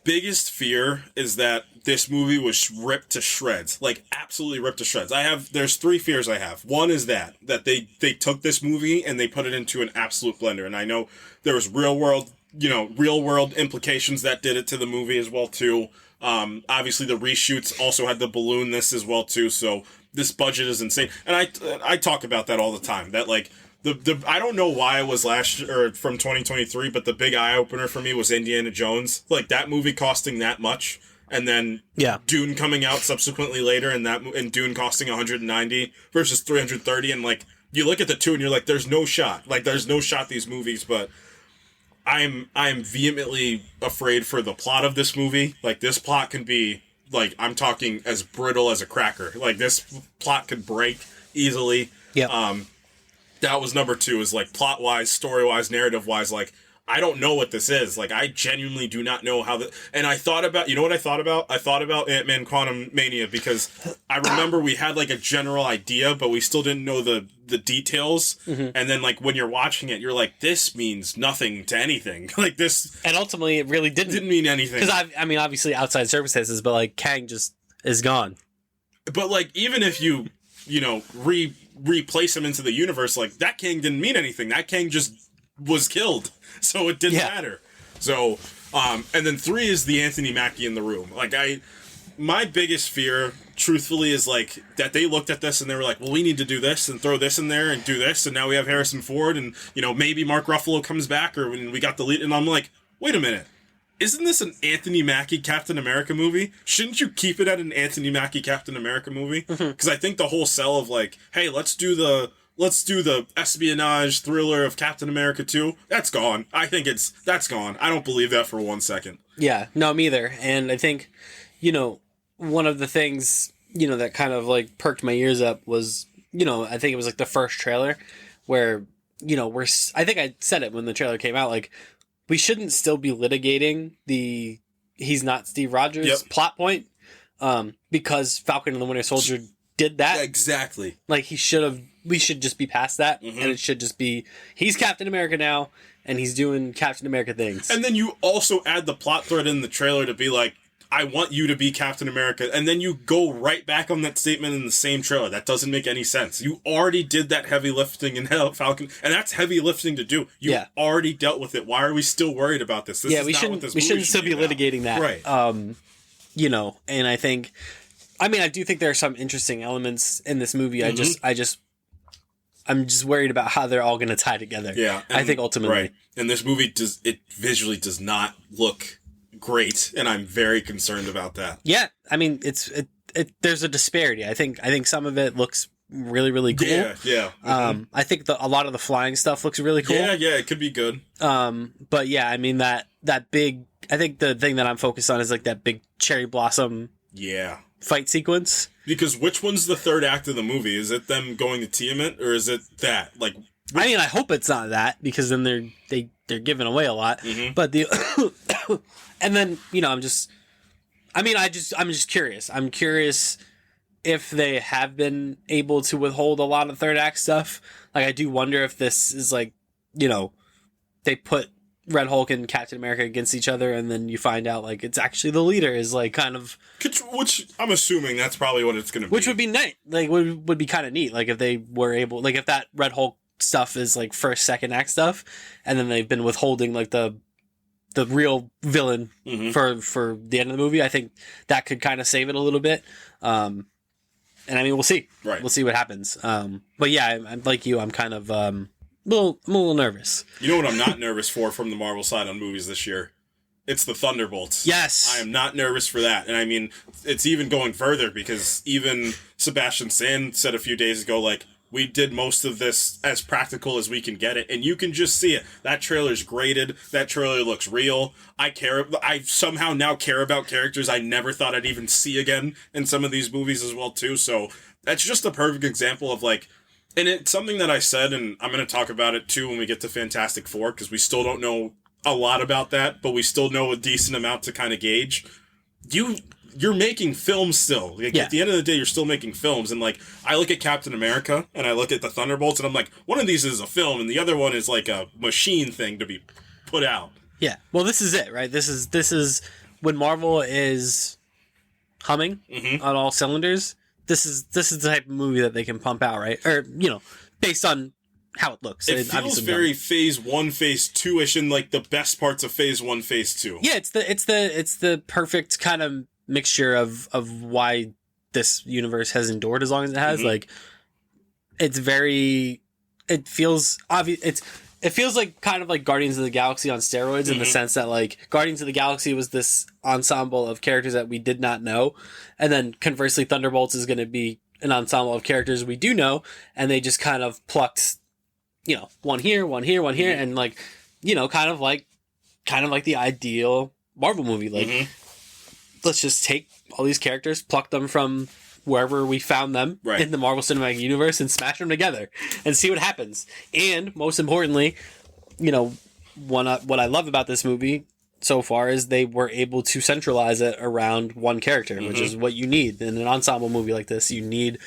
biggest fear is that this movie was ripped to shreds, like absolutely ripped to shreds. There's three fears I have. One is that they took this movie and they put it into an absolute blender. And I know there was real world implications that did it to the movie as well too. Obviously the reshoots also had to balloon this as well too. So this budget is insane, and I talk about that all the time. That, like, the I don't know why it was from 2023, but the big eye opener for me was Indiana Jones. Like, that movie costing that much, and then Dune coming out subsequently later, and Dune costing 190 versus 330, and like, you look at the two and you're like, there's no shot. Like, there's no shot these movies, but I'm vehemently afraid for the plot of this movie. Like, this plot can be, like, I'm talking as brittle as a cracker. Like, this plot could break easily. Yeah. That was number two, is, like, plot-wise, story-wise, narrative-wise, like, I don't know what this is. Like, I genuinely do not know how and I thought about, what I thought about? I thought about Ant-Man Quantumania, because I remember we had, like, a general idea, but we still didn't know the details. Mm-hmm. And then, like, when you're watching it, you're like, this means nothing to anything. Like, this... And ultimately, it really didn't mean anything. Because, I mean, obviously, outside circumstances, but, like, Kang just is gone. But, like, even if you, replace him into the universe, like, that Kang didn't mean anything. That Kang just was killed. So it didn't matter. So, and then three is the Anthony Mackie in the room. Like, my biggest fear, truthfully, is, like, that they looked at this and they were like, well, we need to do this and throw this in there and do this, and now we have Harrison Ford, and, maybe Mark Ruffalo comes back, or when we got the lead, and I'm like, wait a minute. Isn't this an Anthony Mackie Captain America movie? Shouldn't you keep it at an Anthony Mackie Captain America movie? Because I think the whole sell of, like, hey, let's do the espionage thriller of Captain America 2, that's gone. I think that's gone. I don't believe that for 1 second. Yeah, no, me either. And I think, one of the things, that kind of, like, perked my ears up was, I think it was, like, the first trailer where, I think I said it when the trailer came out, like, we shouldn't still be litigating the he's not Steve Rogers plot point, because Falcon and the Winter Soldier did that. Exactly. Like, we should just be past that, and it should just be, he's Captain America now, and he's doing Captain America things. And then you also add the plot thread in the trailer to be like, I want you to be Captain America, and then you go right back on that statement in the same trailer. That doesn't make any sense. You already did that heavy lifting in Falcon, and that's heavy lifting to do. You already dealt with it. Why are we still worried about this? We shouldn't still be litigating that. Right. And I think, I do think there are some interesting elements in this movie. I'm just worried about how they're all going to tie together. Yeah. I think ultimately. Right. And this movie visually does not look great, and I'm very concerned about that. Yeah. I mean, it's there's a disparity. I think some of it looks really, really cool. Yeah. Mm-hmm. I think a lot of the flying stuff looks really cool. Yeah, it could be good. But yeah, I mean that big. I think the thing that I'm focused on is like that big cherry blossom. Yeah. Fight sequence. Because which one's the third act of the movie? Is it them going to Tiamat, or is it that? Like, I mean, I hope it's not that, because then they're giving away a lot. Mm-hmm. But and then I'm just curious. I'm curious if they have been able to withhold a lot of third act stuff. Like, I do wonder if this is like, they put Red Hulk and Captain America against each other, and then you find out like it's actually the leader is like kind of, which I'm assuming that's probably what it's going to be. Which would be neat. Like, would be kind of neat. Like, if they were able, like, if that Red Hulk stuff is like first, second act stuff, and then they've been withholding like the real villain for the end of the movie. I think that could kind of save it a little bit. And I mean, we'll see. Right. We'll see what happens. But yeah, I'm like you. I'm kind of I'm a little nervous. You know what I'm not nervous for from the Marvel side on movies this year? It's the Thunderbolts. Yes. I am not nervous for that. And I mean, it's even going further, because even Sebastian Stan said a few days ago, like, we did most of this as practical as we can get it, and you can just see it. That trailer's graded. That trailer looks real. I somehow now care about characters I never thought I'd even see again in some of these movies as well, too. So that's just a perfect example of, like, and it's something that I said, and I'm going to talk about it, too, when we get to Fantastic Four, because we still don't know a lot about that, but we still know a decent amount to kind of gauge. You're making films still. Like, at the end of the day, you're still making films. And, like, I look at Captain America, and I look at the Thunderbolts, and I'm like, one of these is a film, and the other one is, like, a machine thing to be put out. Yeah. Well, this is it, right? This is when Marvel is humming on all cylinders. This is the type of movie that they can pump out, right? Or, based on how it looks. It feels very Phase 1, Phase 2-ish, and, like, the best parts of Phase 1, Phase 2. Yeah, it's the perfect kind of mixture of why this universe has endured as long as it has. Like, it feels obvious. It feels like kind of like Guardians of the Galaxy on steroids, in the sense that, like, Guardians of the Galaxy was this ensemble of characters that we did not know, and then conversely Thunderbolts is going to be an ensemble of characters we do know, and they just kind of plucked one here, and, like, kind of like the ideal Marvel movie. Like, let's just take all these characters, pluck them from wherever we found them in the Marvel Cinematic Universe, and smash them together and see what happens. And most importantly, what I love about this movie so far is they were able to centralize it around one character, which is what you need in an ensemble movie like this. You need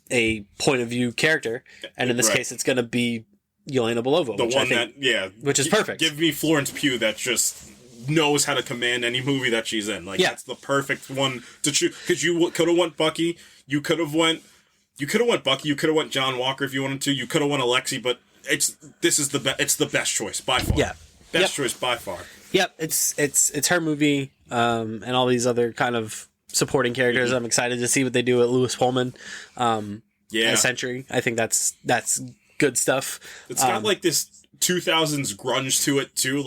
a point of view character, and in this case, it's going to be Yelena Belova, which is perfect. Give me Florence Pugh that just knows how to command any movie that she's in. Like, that's the perfect one to choose. Because you could have went Bucky. You could have went Bucky. You could have went John Walker if you wanted to. You could have went Alexi. But it's the best choice by far. Yeah, best choice by far. Yep, it's her movie, and all these other kind of supporting characters. I'm excited to see what they do with Lewis Pullman. As Sentry. I think that's good stuff. It's got like this 2000s grunge to it too,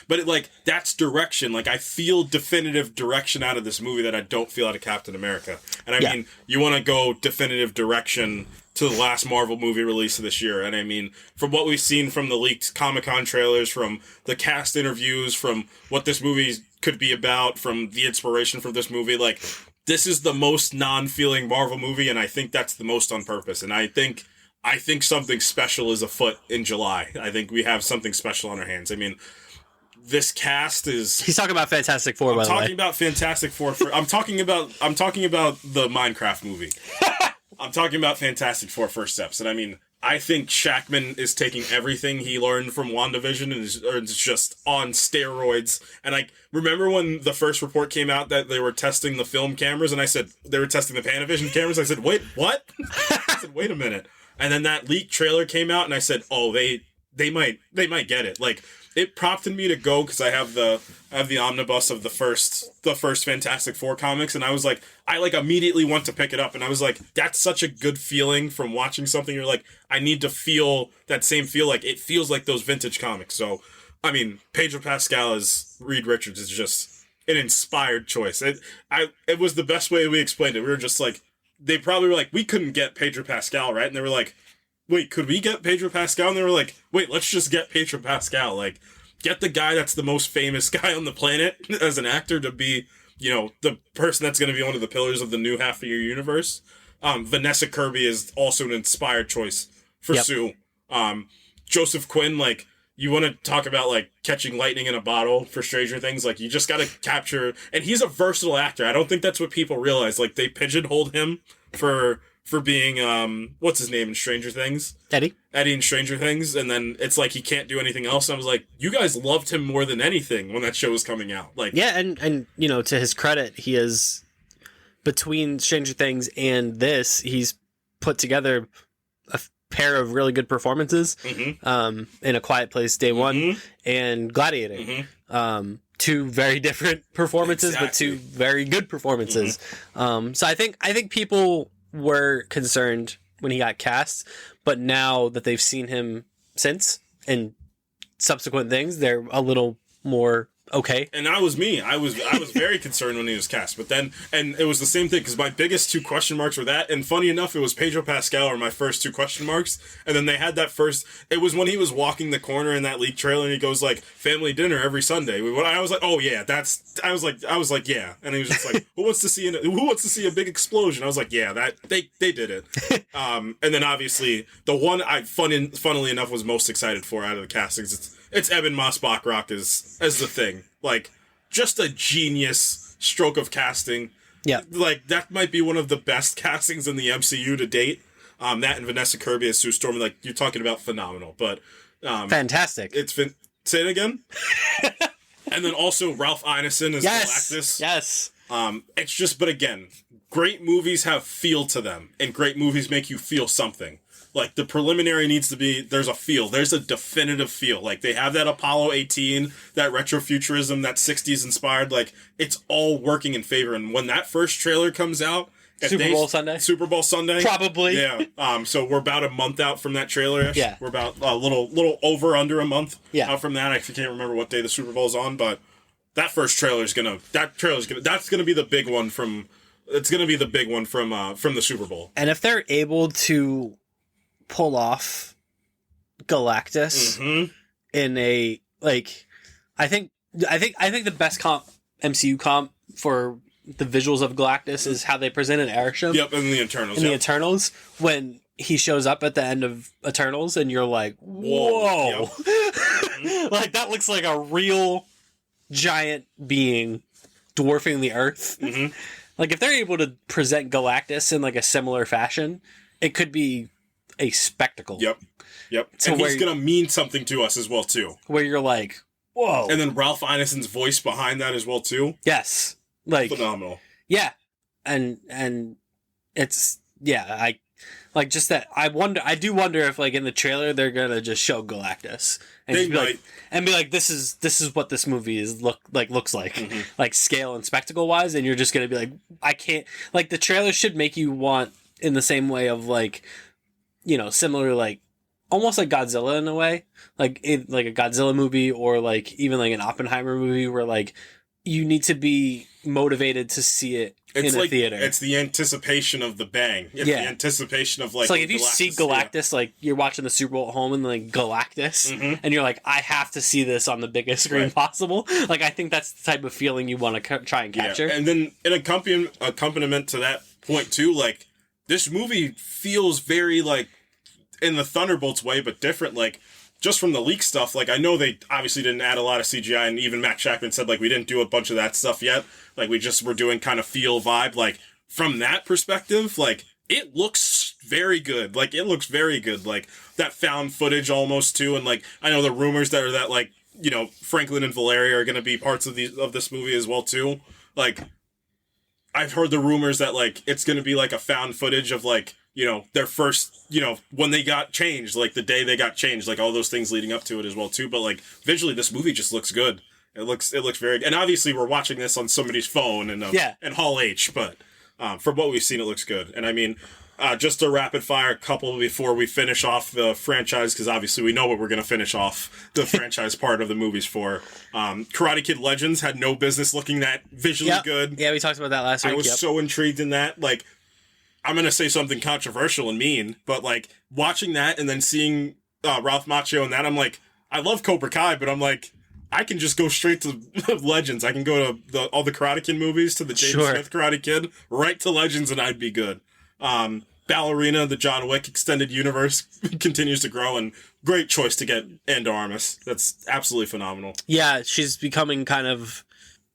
but that's direction. Like, I feel definitive direction out of this movie that I don't feel out of Captain America. And I mean, you want to go definitive direction to the last Marvel movie release of this year. And I mean, from what we've seen from the leaked Comic-Con trailers, from the cast interviews, from what this movie could be about, from the inspiration for this movie, like, this is the most non-feeling Marvel movie, and I think that's the most on purpose. And I think something special is afoot in July. I think we have something special on our hands. I mean, this cast is... He's talking about Fantastic Four, by the way. I'm talking about Fantastic Four. I'm talking about the Minecraft movie. I'm talking about Fantastic Four First Steps. And I mean, I think Shackman is taking everything he learned from WandaVision and is just on steroids. And I remember when the first report came out that they were testing the film cameras, and I said, they were testing the Panavision cameras. I said, wait, what? I said, wait a minute. And then that leaked trailer came out, and I said, "Oh, they might get it." Like, it prompted me to go, because I have the omnibus of the first Fantastic Four comics, and I was like, I immediately want to pick it up, and I was like, that's such a good feeling from watching something. You're like, I need to feel that same feel. Like, it feels like those vintage comics. So, I mean, Pedro Pascal as Reed Richards is just an inspired choice. It was the best way we explained it. We were just like, they probably were like, we couldn't get Pedro Pascal, right? And they were like, wait, could we get Pedro Pascal? And they were like, wait, let's just get Pedro Pascal. Like, get the guy that's the most famous guy on the planet as an actor to be, you know, the person that's going to be one of the pillars of the new half of your universe. Vanessa Kirby is also an inspired choice for Sue. Joseph Quinn, like, you want to talk about, like, catching lightning in a bottle for Stranger Things, like, you just got to capture, and he's a versatile actor. I don't think that's what people realize. Like, they pigeonholed him for being, what's his name in Stranger Things? Eddie in Stranger Things, and then it's like he can't do anything else. And I was like, you guys loved him more than anything when that show was coming out. Like, yeah, and you know, to his credit, he is, between Stranger Things and this, he's put together a pair of really good performances, in A Quiet Place Day One and Gladiator. Two very different performances, but two very good performances. So I think people were concerned when he got cast, but now that they've seen him since and subsequent things, they're a little more okay. And that was me. I was very concerned when he was cast, but then, and it was the same thing, because my biggest two question marks were that, and funny enough, it was Pedro Pascal were my first two question marks, and then they had that first, it was when he was walking the corner in that leak trailer, and he goes like, family dinner every Sunday. I was like, oh yeah, I was like, yeah, and he was just like, who wants to see a big explosion? I was like, yeah, that they did it. And then obviously the one funnily enough was most excited for out of the castings, it's Ebon Moss-Bachrach as the Thing. Like, just a genius stroke of casting. Yeah. Like, that might be one of the best castings in the MCU to date. That and Vanessa Kirby as Sue Storm, like, you're talking about phenomenal. But fantastic. Say it again? And then also Ralph Ineson as Galactus. Yes. It's just, but again, great movies have feel to them, and great movies make you feel something. Like, the preliminary needs to be, there's a feel. There's a definitive feel. Like, they have that Apollo 18, that retrofuturism, that 60s inspired, like, it's all working in favor. And when that first trailer comes out... Super Bowl Sunday? Probably. Yeah. So we're about a month out from that trailer-ish. Yeah. We're about a little over under a month out from that. I can't remember what day the Super Bowl's on, but that first trailer's gonna... That's gonna be the big one from... It's gonna be the big one from the Super Bowl. And if they're able to pull off Galactus in a, like, I think the best MCU comp for the visuals of Galactus is how they presented Arishem. Yep, in the Eternals. In the Eternals, when he shows up at the end of Eternals, and you're like, whoa. Yep. Like, that looks like a real giant being dwarfing the Earth. Like, if they're able to present Galactus in, like, a similar fashion, it could be a spectacle. Yep. And he's going to mean something to us as well, too. Where you're like, whoa. And then Ralph Ineson's voice behind that as well, too. Yes. Like, phenomenal. Yeah. And it's, yeah, I like just that. I do wonder if, like, in the trailer, they're going to just show Galactus. And they might. Be like, this is what this movie looks like. Like, scale and spectacle wise. And you're just going to be like, I can't, like, the trailer should make you want, in the same way of, like, you know, similar, like, almost like Godzilla in a way, like a Godzilla movie, or like even like an Oppenheimer movie, where like you need to be motivated to see it in a theater. It's the anticipation of the bang. It's the anticipation of, like, it's like if you see Galactus, like you're watching the Super Bowl at home and like Galactus, and you're like, I have to see this on the biggest screen possible. Like, I think that's the type of feeling you want to try and capture. And then an accompaniment to that point too, like, this movie feels very, like, in the Thunderbolts way, but different, like, just from the leak stuff. Like, I know they obviously didn't add a lot of CGI, and even Matt Shackman said, like, we didn't do a bunch of that stuff yet. Like, we just were doing kind of feel vibe. Like, from that perspective, like, it looks very good. Like, it looks very good. Like, that found footage almost, too. And, like, I know the rumors that, like, you know, Franklin and Valeria are going to be parts of this movie as well, too. Like, I've heard the rumors that, like, it's going to be, like, a found footage of, like, you know, their first, you know, when they got changed, like, the day they got changed, like, all those things leading up to it as well, too. But, like, visually, this movie just looks good. It looks very, and obviously we're watching this on somebody's phone and Hall H, but from what we've seen, it looks good. And I mean, Just a rapid fire couple before we finish off the franchise, because obviously we know what we're going to finish off the franchise part of the movies for. Karate Kid Legends had no business looking that visually good. Yeah, we talked about that last week. I was so intrigued in that. Like, I'm going to say something controversial and mean, but like watching that and then seeing Ralph Macchio in that, I'm like, I love Cobra Kai, but I'm like, I can just go straight to Legends. I can go to all the Karate Kid movies, to the James Smith Karate Kid, right to Legends, and I'd be good. Ballerina, the John Wick extended universe continues to grow, and great choice to get Anne de Armas. That's absolutely phenomenal. Yeah, she's becoming kind of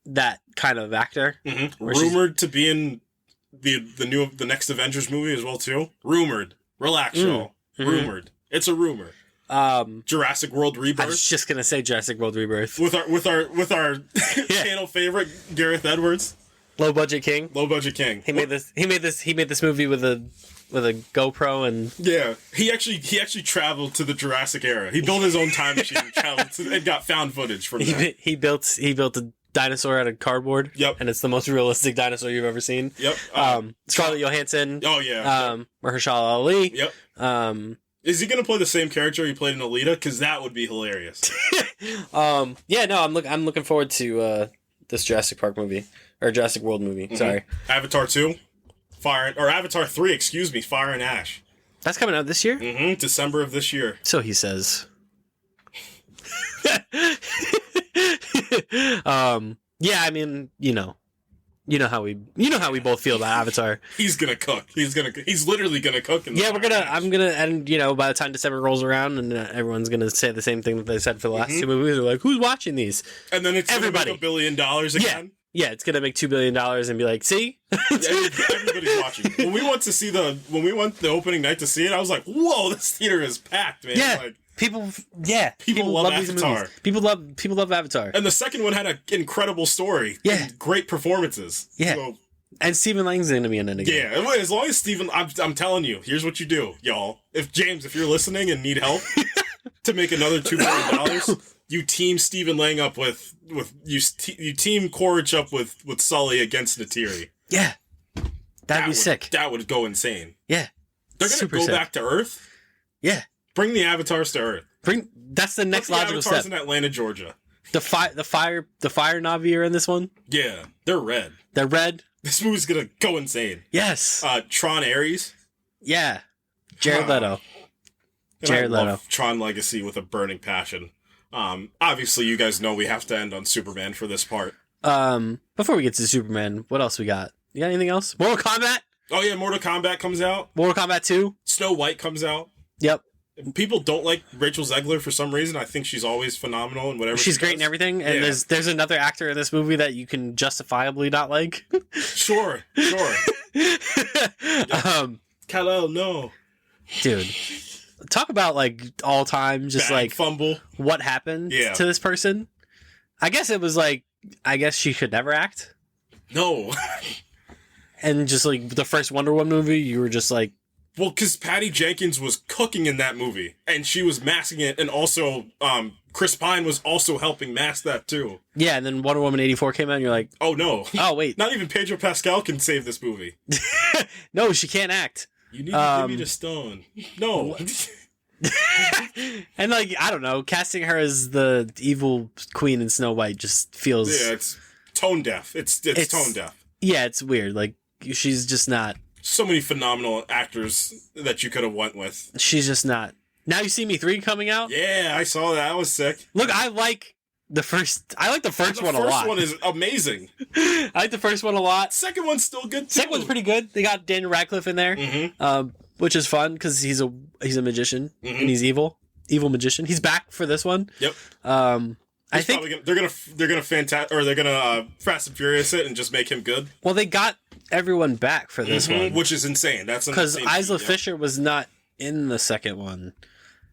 that kind of actor. Mm-hmm. Rumored to be in the next Avengers movie as well too. Rumored. Relax, y'all. Rumored. It's a rumor. Jurassic World Rebirth. I was just gonna say Jurassic World Rebirth with our channel favorite Gareth Edwards, Low Budget King. He made this movie with a GoPro, and he actually traveled to the Jurassic era. He built his own time machine, and got found footage from that. He built a dinosaur out of cardboard. Yep. And it's the most realistic dinosaur you've ever seen. Yep. Scarlett Johansson. Oh yeah. Mahershala Ali. Yep. Is he gonna play the same character he played in Alita? Because that would be hilarious. Yeah, no, I'm looking forward to this Jurassic Park movie, or Jurassic World movie. Mm-hmm. Sorry. Avatar 2, Avatar 3. Excuse me, Fire and Ash. That's coming out this year. Mm-hmm. December of this year. So he says. Yeah, I mean, you know how we both feel about Avatar. He's gonna cook. He's literally gonna cook. I'm gonna, and by the time December rolls around, and everyone's gonna say the same thing that they said for the last two movies. They're like, "Who's watching these?" And then it's everybody. Gonna make $1 billion again. Yeah, it's gonna make $2 billion and be like, "See." Everybody's watching. When we went the opening night to see it, I was like, "Whoa, this theater is packed, man!" Yeah. Like, People love Avatar. People love Avatar. And the second one had an incredible story. Yeah. And great performances. Yeah. So, and Stephen Lang's going to be in it again. Yeah. As long as Stephen, I'm telling you, here's what you do, y'all. If you're listening and need help to make another $2 billion, you team Stephen Lang up with you team Quaritch up with Sully against Natiri. Yeah. That'd be sick. That would go insane. Yeah. They're going to go back to Earth? Yeah. Bring the Avatars to Earth. That's the next logical step. Avatars in Atlanta, Georgia. The fire Na'vi are in this one. Yeah, they're red. They're red. This movie's gonna go insane. Yes. Tron Ares. Yeah. Jared Leto. I love Tron Legacy with a burning passion. Obviously, you guys know we have to end on Superman for this part. Before we get to Superman, what else we got? You got anything else? Mortal Kombat. Oh yeah, Mortal Kombat comes out. Mortal Kombat 2. Snow White comes out. Yep. People don't like Rachel Zegler for some reason. I think she's always phenomenal and whatever. She's great in everything. And there's another actor in this movie that you can justifiably not like. Sure. Kal-El, no. Dude. Talk about like all time just bag like fumble. What happened to this person? I guess it was like she could never act. No. And just like the first Wonder Woman movie, you were just like, well, because Patty Jenkins was cooking in that movie, and she was masking it, and also Chris Pine was also helping mask that too. Yeah, and then Wonder Woman 84 came out, and you're like, oh no. Oh, wait. Not even Pedro Pascal can save this movie. No, she can't act. You need to give me the stone. No. And like, I don't know, casting her as the evil queen in Snow White just feels... Yeah, it's tone deaf. It's tone deaf. Yeah, it's weird. Like, she's just not... So many phenomenal actors that you could have went with. She's just not. Now You See Me 3 coming out? Yeah, I saw that. That was sick. Look, I like the first one a lot. The first one is amazing. I like the first one a lot. Second one's still good too. Second one's pretty good. They got Daniel Radcliffe in there, which is fun because he's a magician and he's evil magician. He's back for this one. Yep. I think they're gonna Fast and Furious it and just make him good. Well, they got everyone back for this one, which is insane. That's because Isla Fisher was not in the second one,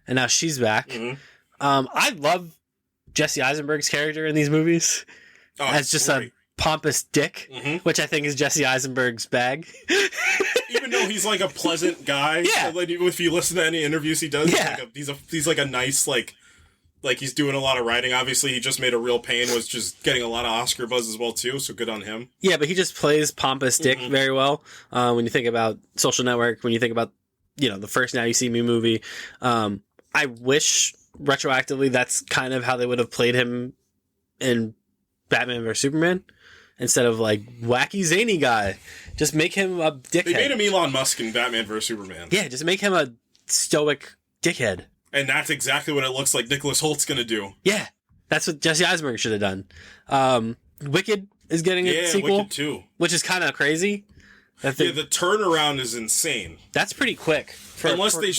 and now she's back. I love Jesse Eisenberg's character in these movies as just a pompous dick, which I think is Jesse Eisenberg's bag. Even though he's like a pleasant guy, yeah. If you listen to any interviews he does, he's like a nice like Like, he's doing a lot of writing. Obviously, he just made A Real Pain, was just getting a lot of Oscar buzz as well, too, so good on him. Yeah, but he just plays pompous dick very well. When you think about Social Network, when you think about, the first Now You See Me movie, I wish retroactively that's kind of how they would have played him in Batman vs Superman, instead of like wacky zany guy. Just make him a dickhead. They made him Elon Musk in Batman vs Superman. Yeah, just make him a stoic dickhead. And that's exactly what it looks like Nicholas Holt's going to do. Yeah, that's what Jesse Eisenberg should have done. Wicked is getting a sequel, Wicked too, which is kind of crazy. The turnaround is insane. That's pretty quick. Unless they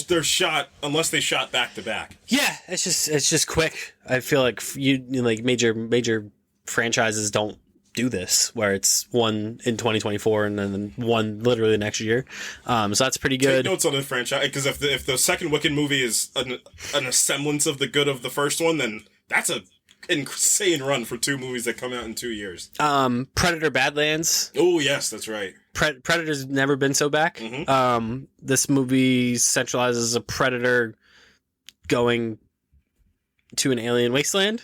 shot back to back. Yeah, it's just quick. I feel like major franchises don't do this, where it's one in 2024 and then one literally the next year. So that's pretty good. Take notes on the franchise, because if the second Wicked movie is an semblance of the good of the first one, then that's a insane run for 2 movies that come out in 2 years. Predator Badlands. Oh yes, that's right. Predator's never been so back. This movie centralizes a predator going to an alien wasteland.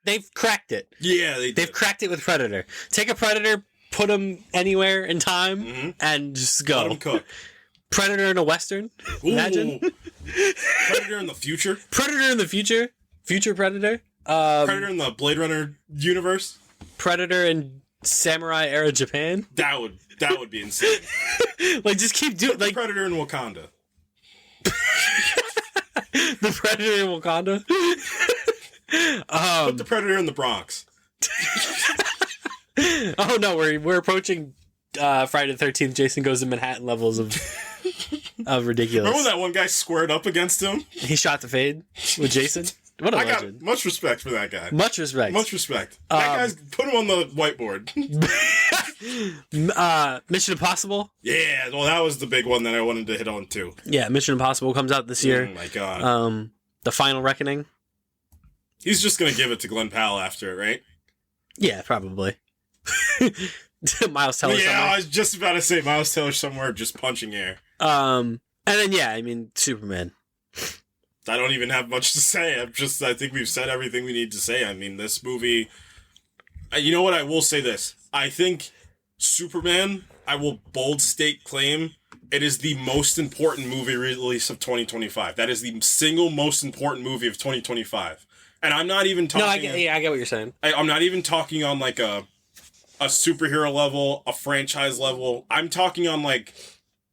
They've cracked it. Yeah, they've cracked it with Predator. Take a predator, put him anywhere in time, and just go. Let him cook. Predator in a western. Imagine. Predator in the future. Predator in the future. Future Predator. Predator in the Blade Runner universe. Predator in samurai era Japan. That would be insane. Like, just keep doing like Predator in Wakanda. The Predator in Wakanda. Put the Predator in the Bronx. Oh no, we're approaching Friday the 13th. Jason Goes to Manhattan levels of ridiculous. Remember when that one guy squared up against him? He shot the fade with Jason. What a legend. Got much respect for that guy. Much respect. That guy's put him on the whiteboard. Mission Impossible. Yeah, well, that was the big one that I wanted to hit on too. Yeah, Mission Impossible comes out this year. Oh my god. The Final Reckoning. He's just gonna give it to Glenn Powell after it, right? Yeah, probably. Miles Teller. Yeah, somewhere. I was just about to say Miles Teller somewhere just punching air. And then Superman. I don't even have much to say. I think we've said everything we need to say. I mean, this movie. You know what? I will say this. I think Superman. I will bold state claim it is the most important movie release of 2025. That is the single most important movie of 2025. And I'm not even talking... No, I get what you're saying. I'm not even talking on, like, a superhero level, a franchise level. I'm talking on, like,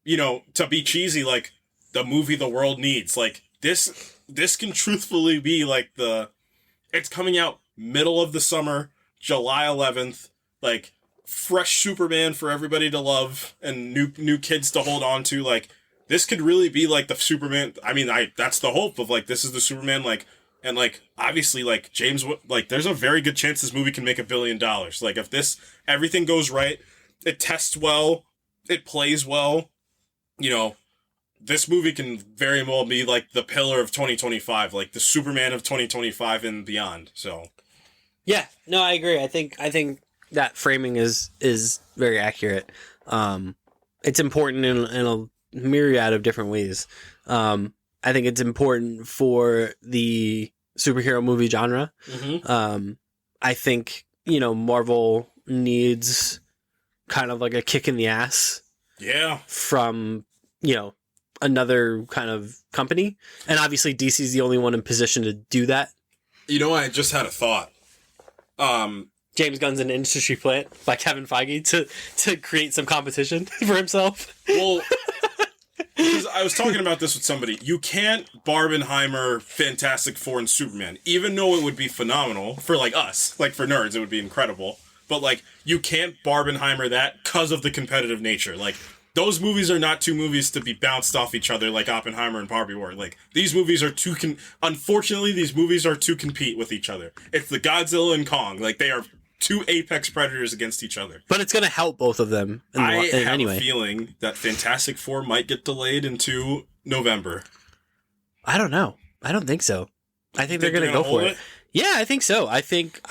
to be cheesy, like, the movie the world needs. Like, this can truthfully be, like, it's coming out middle of the summer, July 11th, like, fresh Superman for everybody to love and new kids to hold on to. Like, this could really be, like, the Superman... I mean, that's the hope of, like, this is the Superman, like... And, like, obviously, like, James, like, there's a very good chance this movie can make $1 billion. Like, if everything goes right, it tests well, it plays well, this movie can very well be, like, the pillar of 2025, like, the Superman of 2025 and beyond, so. Yeah, no, I agree. I think that framing is very accurate. It's important in a myriad of different ways. I think it's important for the superhero movie genre. I think, Marvel needs kind of like a kick in the ass. Yeah. From, another kind of company. And obviously DC's the only one in position to do that. I just had a thought. James Gunn's an industry plant by Kevin Feige to create some competition for himself. Well... Because I was talking about this with somebody. You can't Barbenheimer Fantastic Four and Superman, even though it would be phenomenal for, like, us. Like, for nerds, it would be incredible. But, like, you can't Barbenheimer that because of the competitive nature. Like, those movies are not 2 movies to be bounced off each other like Oppenheimer and Barbie were. Like, these movies are unfortunately, these movies are to compete with each other. It's the Godzilla and Kong. Like, they are 2 apex predators against each other. But it's going to help both of them. I have a feeling that Fantastic Four might get delayed into November. I don't know. I don't think so. I think they're going to go for it. Yeah, I think so. I think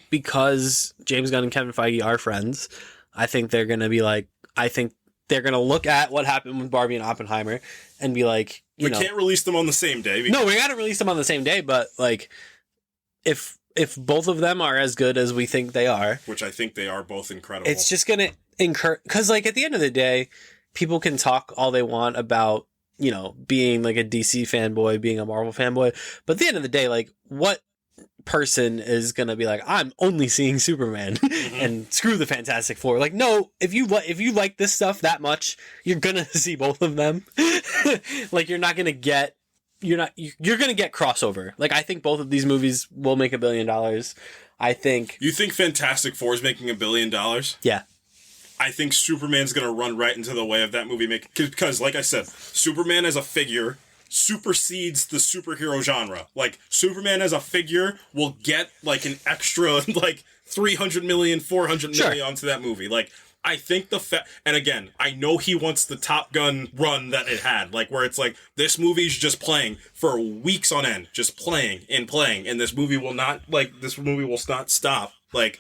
because James Gunn and Kevin Feige are friends, I think they're going to be like, I think they're going to look at what happened with Barbie and Oppenheimer and be like, we can't release them on the same day. No, we got to release them on the same day. But like, if both of them are as good as we think they are, which I think they are both incredible, it's just going to incur, because like at the end of the day, people can talk all they want about, you know, being like a DC fanboy, being a Marvel fanboy, but at the end of the day, like, what person is gonna be like, I'm only seeing Superman and screw the Fantastic Four? Like, no, if you like this stuff that much, you're gonna see both of them. Like, you're gonna get crossover. Like, I think both of these movies will make $1 billion. I think. You think Fantastic Four is making $1 billion? Yeah. I think Superman's going to run right into the way of that movie because, like I said, Superman as a figure supersedes the superhero genre. Like, Superman as a figure will get, like, an extra, like, 300 million, 400 million onto that movie. Like, I think and again, I know he wants the Top Gun run that it had, like, where it's like, this movie's just playing for weeks on end, just playing, and this movie will not stop. Like,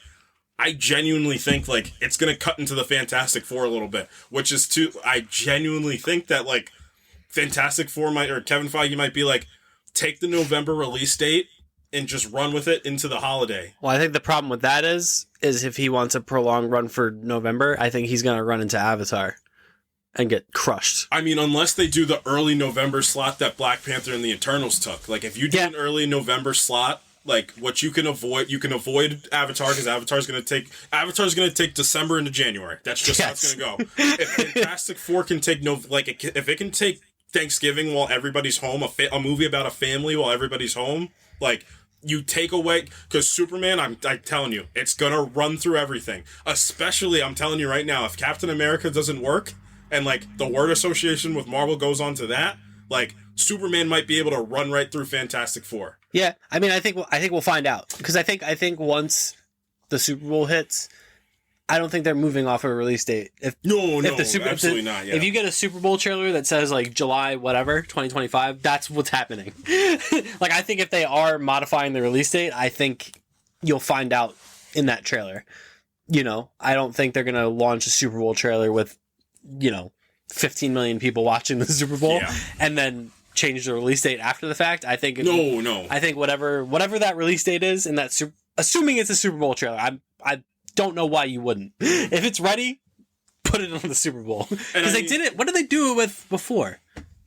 I genuinely think, like, it's going to cut into the Fantastic Four a little bit, which is I genuinely think that, like, Fantastic Four or Kevin Feige might be like, take the November release date and just run with it into the holiday. Well, I think the problem with that is if he wants a prolonged run for November, I think he's going to run into Avatar and get crushed. I mean, unless they do the early November slot that Black Panther and the Eternals took. Like, if you do an early November slot, like, what you can avoid Avatar, because Avatar's going to take December into January. That's just how it's going to go. If Fantastic Four can take if it can take Thanksgiving while everybody's home, a movie about a family while everybody's home, like, you take away, because Superman, I'm telling you, it's going to run through everything. Especially, I'm telling you right now, if Captain America doesn't work, and, like, the word association with Marvel goes on to that, like, Superman might be able to run right through Fantastic Four. Yeah, I mean, I think we'll find out, because I think once the Super Bowl hits, I don't think they're moving off a release date. Absolutely not. Yeah. If you get a Super Bowl trailer that says like July whatever 2025, that's what's happening. Like, I think if they are modifying the release date, I think you'll find out in that trailer. You know, I don't think they're gonna launch a Super Bowl trailer with, you know, 15 million people watching the Super Bowl and then change the release date after the fact. I think no. I think whatever that release date is, and that assuming it's a Super Bowl trailer, I don't know why you wouldn't. If it's ready, put it on the Super Bowl, because they did it. What did they do it with before?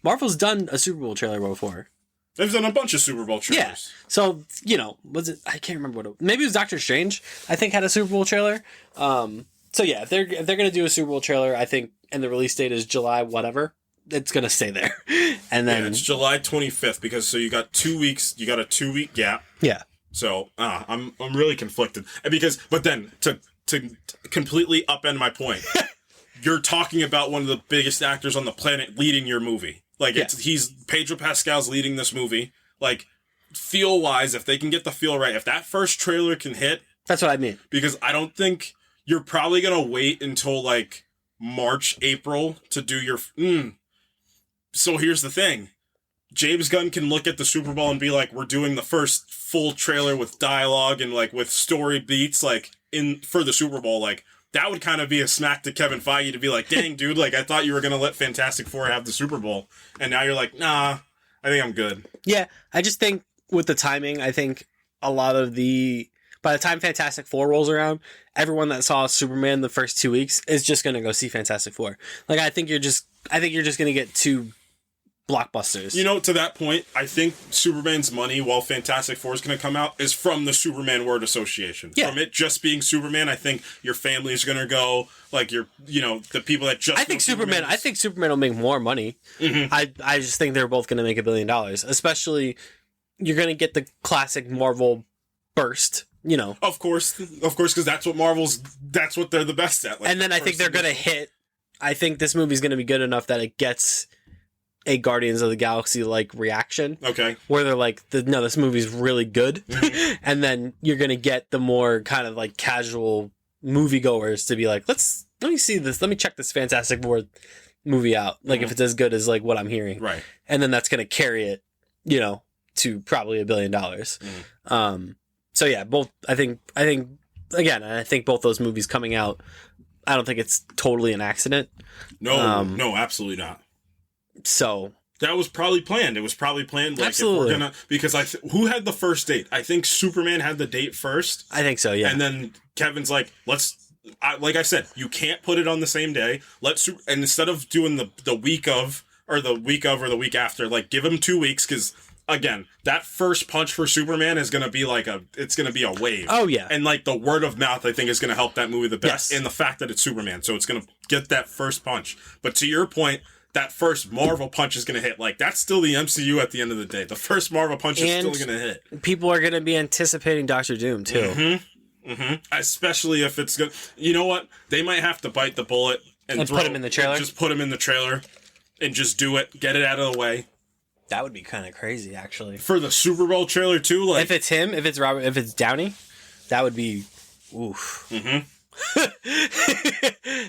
Marvel's done a Super Bowl trailer before. They've done a bunch of Super Bowl trailers. Yeah. So, you know, was it? I can't remember maybe it was Doctor Strange. I think had a Super Bowl trailer. So yeah, if they're gonna do a Super Bowl trailer, I think, and the release date is July whatever, it's gonna stay there. And then it's July 25th, because you got 2 weeks. You got a 2-week gap. Yeah. So I'm really conflicted, but then to completely upend my point, you're talking about one of the biggest actors on the planet leading your movie. Like, he's Pedro Pascal's leading this movie. Like, feel wise, if they can get the feel right, if that first trailer can hit, that's what I mean. Because I don't think you're probably gonna wait until like March, April to do your. So here's the thing. James Gunn can look at the Super Bowl and be like, we're doing the first full trailer with dialogue and, like, with story beats, like, for the Super Bowl. Like, that would kind of be a smack to Kevin Feige to be like, dang, dude, like, I thought you were going to let Fantastic Four have the Super Bowl. And now you're like, nah, I think I'm good. Yeah, I just think with the timing, I think a lot of by the time Fantastic Four rolls around, everyone that saw Superman the first 2 weeks is just going to go see Fantastic Four. Like, I think you're just going to get two blockbusters. You know, to that point, I think Superman's money, while Fantastic Four is going to come out, is from the Superman word association. Yeah. From it just being Superman, I think your family is going to go, like, the people that just. I think Superman will make more money. Mm-hmm. I just think they're both going to make $1 billion. Especially, you're going to get the classic Marvel burst. You know, of course, because that's what they're the best at. Like, and then I think they're going to hit. I think this movie's going to be good enough that it gets a Guardians of the Galaxy like reaction. Okay. Where they're like, no, this movie's really good. Mm-hmm. And then you're going to get the more kind of like casual moviegoers to be like, let me see this. Let me check this Fantastic Four movie out. Like, if it's as good as like what I'm hearing. Right. And then that's going to carry it, to probably $1 billion. Mm-hmm. So yeah, both, I think both those movies coming out I don't think it's totally an accident. No, no, absolutely not. So that was probably planned. It was probably planned. Like, absolutely. If we're gonna, because who had the first date? I think Superman had the date first. I think so. Yeah. And then Kevin's like, like I said, you can't put it on the same day. And instead of doing the week of or the week after, like give him 2 weeks, because again, that first punch for Superman is gonna be it's gonna be a wave. Oh yeah. And like the word of mouth, I think, is gonna help that movie the best. Yes. And the fact that it's Superman, so it's gonna get that first punch. But to your point, that first Marvel punch is going to hit. Like, that's still the MCU at the end of the day. The first Marvel punch is still going to hit. People are going to be anticipating Doctor Doom, too. Mm-hmm. Mm-hmm. Especially if it's good. You know what? They might have to bite the bullet and put him in the trailer? Just put him in the trailer and just do it. Get it out of the way. That would be kind of crazy, actually. For the Super Bowl trailer, too? Like, if it's him, if it's Downey, that would be... Oof. Mm-hmm.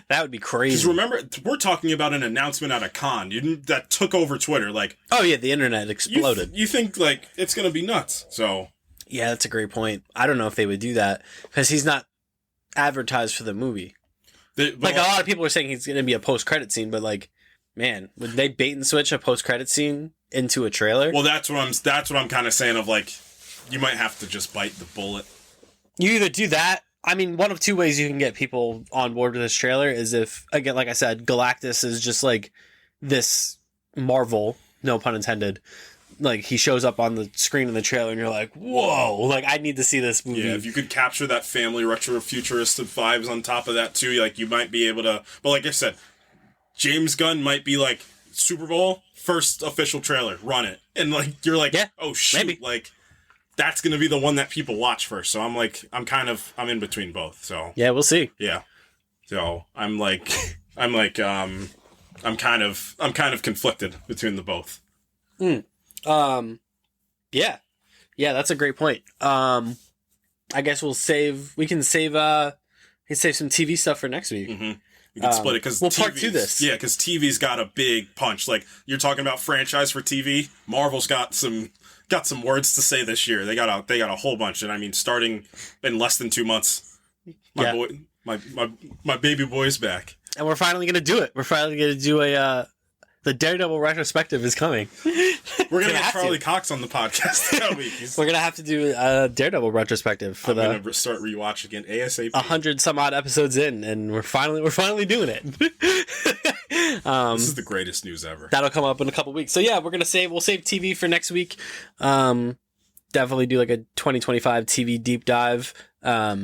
That would be crazy. Because remember, we're talking about an announcement at a con that took over Twitter. Like, oh yeah, the internet exploded. You think like it's gonna be nuts? So yeah, that's a great point. I don't know if they would do that because he's not advertised for the movie. Like a lot of people are saying he's gonna be a post-credit scene, but like, man, would they bait and switch a post-credit scene into a trailer? Well, that's what I'm kind of saying. Of like, you might have to just bite the bullet. You either do that. I mean, one of two ways you can get people on board with this trailer is if, again, like I said, Galactus is just like this Marvel, no pun intended. Like, he shows up on the screen in the trailer and you're like, whoa, like, I need to see this movie. Yeah, if you could capture that family retro futuristic vibes on top of that too, like, you might be able to. But like I said, James Gunn might be like, Super Bowl, first official trailer, run it. And like, you're like, yeah, oh shoot, maybe. Like, that's going to be the one that people watch first. So I'm in between both. So yeah, we'll see. Yeah. So I'm kind of conflicted between the both. Yeah, that's a great point. I guess we can save some TV stuff for next week. Mm-hmm. We can split it because we'll part two this. Yeah, because TV's got a big punch. Like, you're talking about franchise for TV. Marvel's got some words to say this year. They got a whole bunch, and I mean, starting in less than 2 months, my baby boy's back, and we're finally gonna do it. We're finally gonna do the Daredevil retrospective is coming. We're gonna get Charlie Cox on the podcast that week. We're gonna have to do a Daredevil retrospective for I'm gonna start rewatching again ASAP. 100 some odd episodes in, and we're finally doing it. This is the greatest news ever. That'll come up in a couple weeks. So yeah, we'll save TV for next week. Definitely do like a 2025 TV deep dive. Yeah,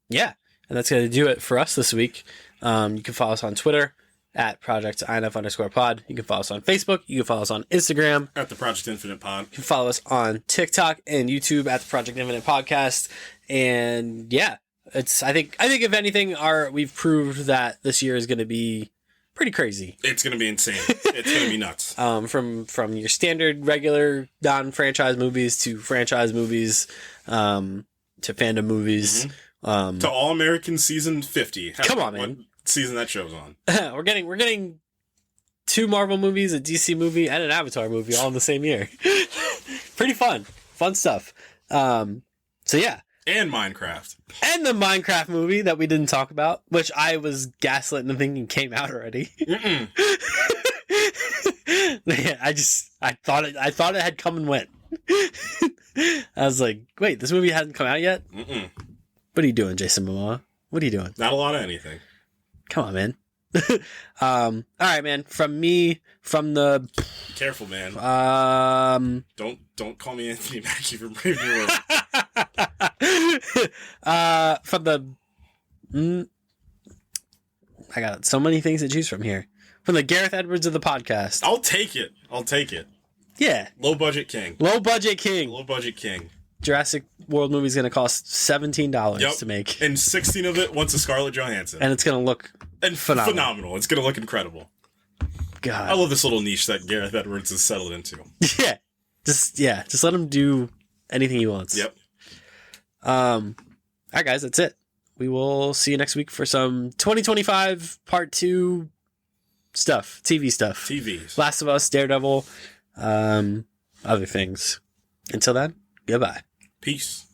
and that's gonna do it for us this week. You can follow us on Twitter at @ProjectINF_pod. You can follow us on Facebook. You can follow us on Instagram at the Project Infinite Pod. You can follow us on TikTok and YouTube at the Project Infinite Podcast. And yeah, I think if anything, we've proved that this year is going to be pretty crazy. It's going to be insane. It's going to be nuts. From your standard regular non-franchise movies to franchise movies, to fandom movies, to All American season 50. Come on, man. Season that show's on. We're getting 2 Marvel movies, a DC movie, and an Avatar movie all in the same year. Pretty fun stuff. So yeah, and Minecraft, and the Minecraft movie that we didn't talk about, which I was gaslit into thinking came out already. Yeah, I thought it had come and went. I was like, wait, this movie hasn't come out yet. What are you doing, Jason Momoa? What are you doing? Not a lot of anything. Come on, man. All right, man. From me, from the... Careful, man. Don't call me Anthony Mackie for Brave New World. From the... I got so many things to choose from here. From the Gareth Edwards of the podcast. I'll take it. Yeah. Low budget king. Jurassic World movie is going to cost $17 to make. And 16 of it went to Scarlett Johansson. And it's going to look phenomenal. It's going to look incredible. God. I love this little niche that Gareth Edwards has settled into. Yeah. Just let him do anything he wants. Yep. All right, guys, that's it. We will see you next week for some 2025 Part 2 stuff. TV stuff. TVs. Last of Us, Daredevil, other things. Until then, goodbye. Peace.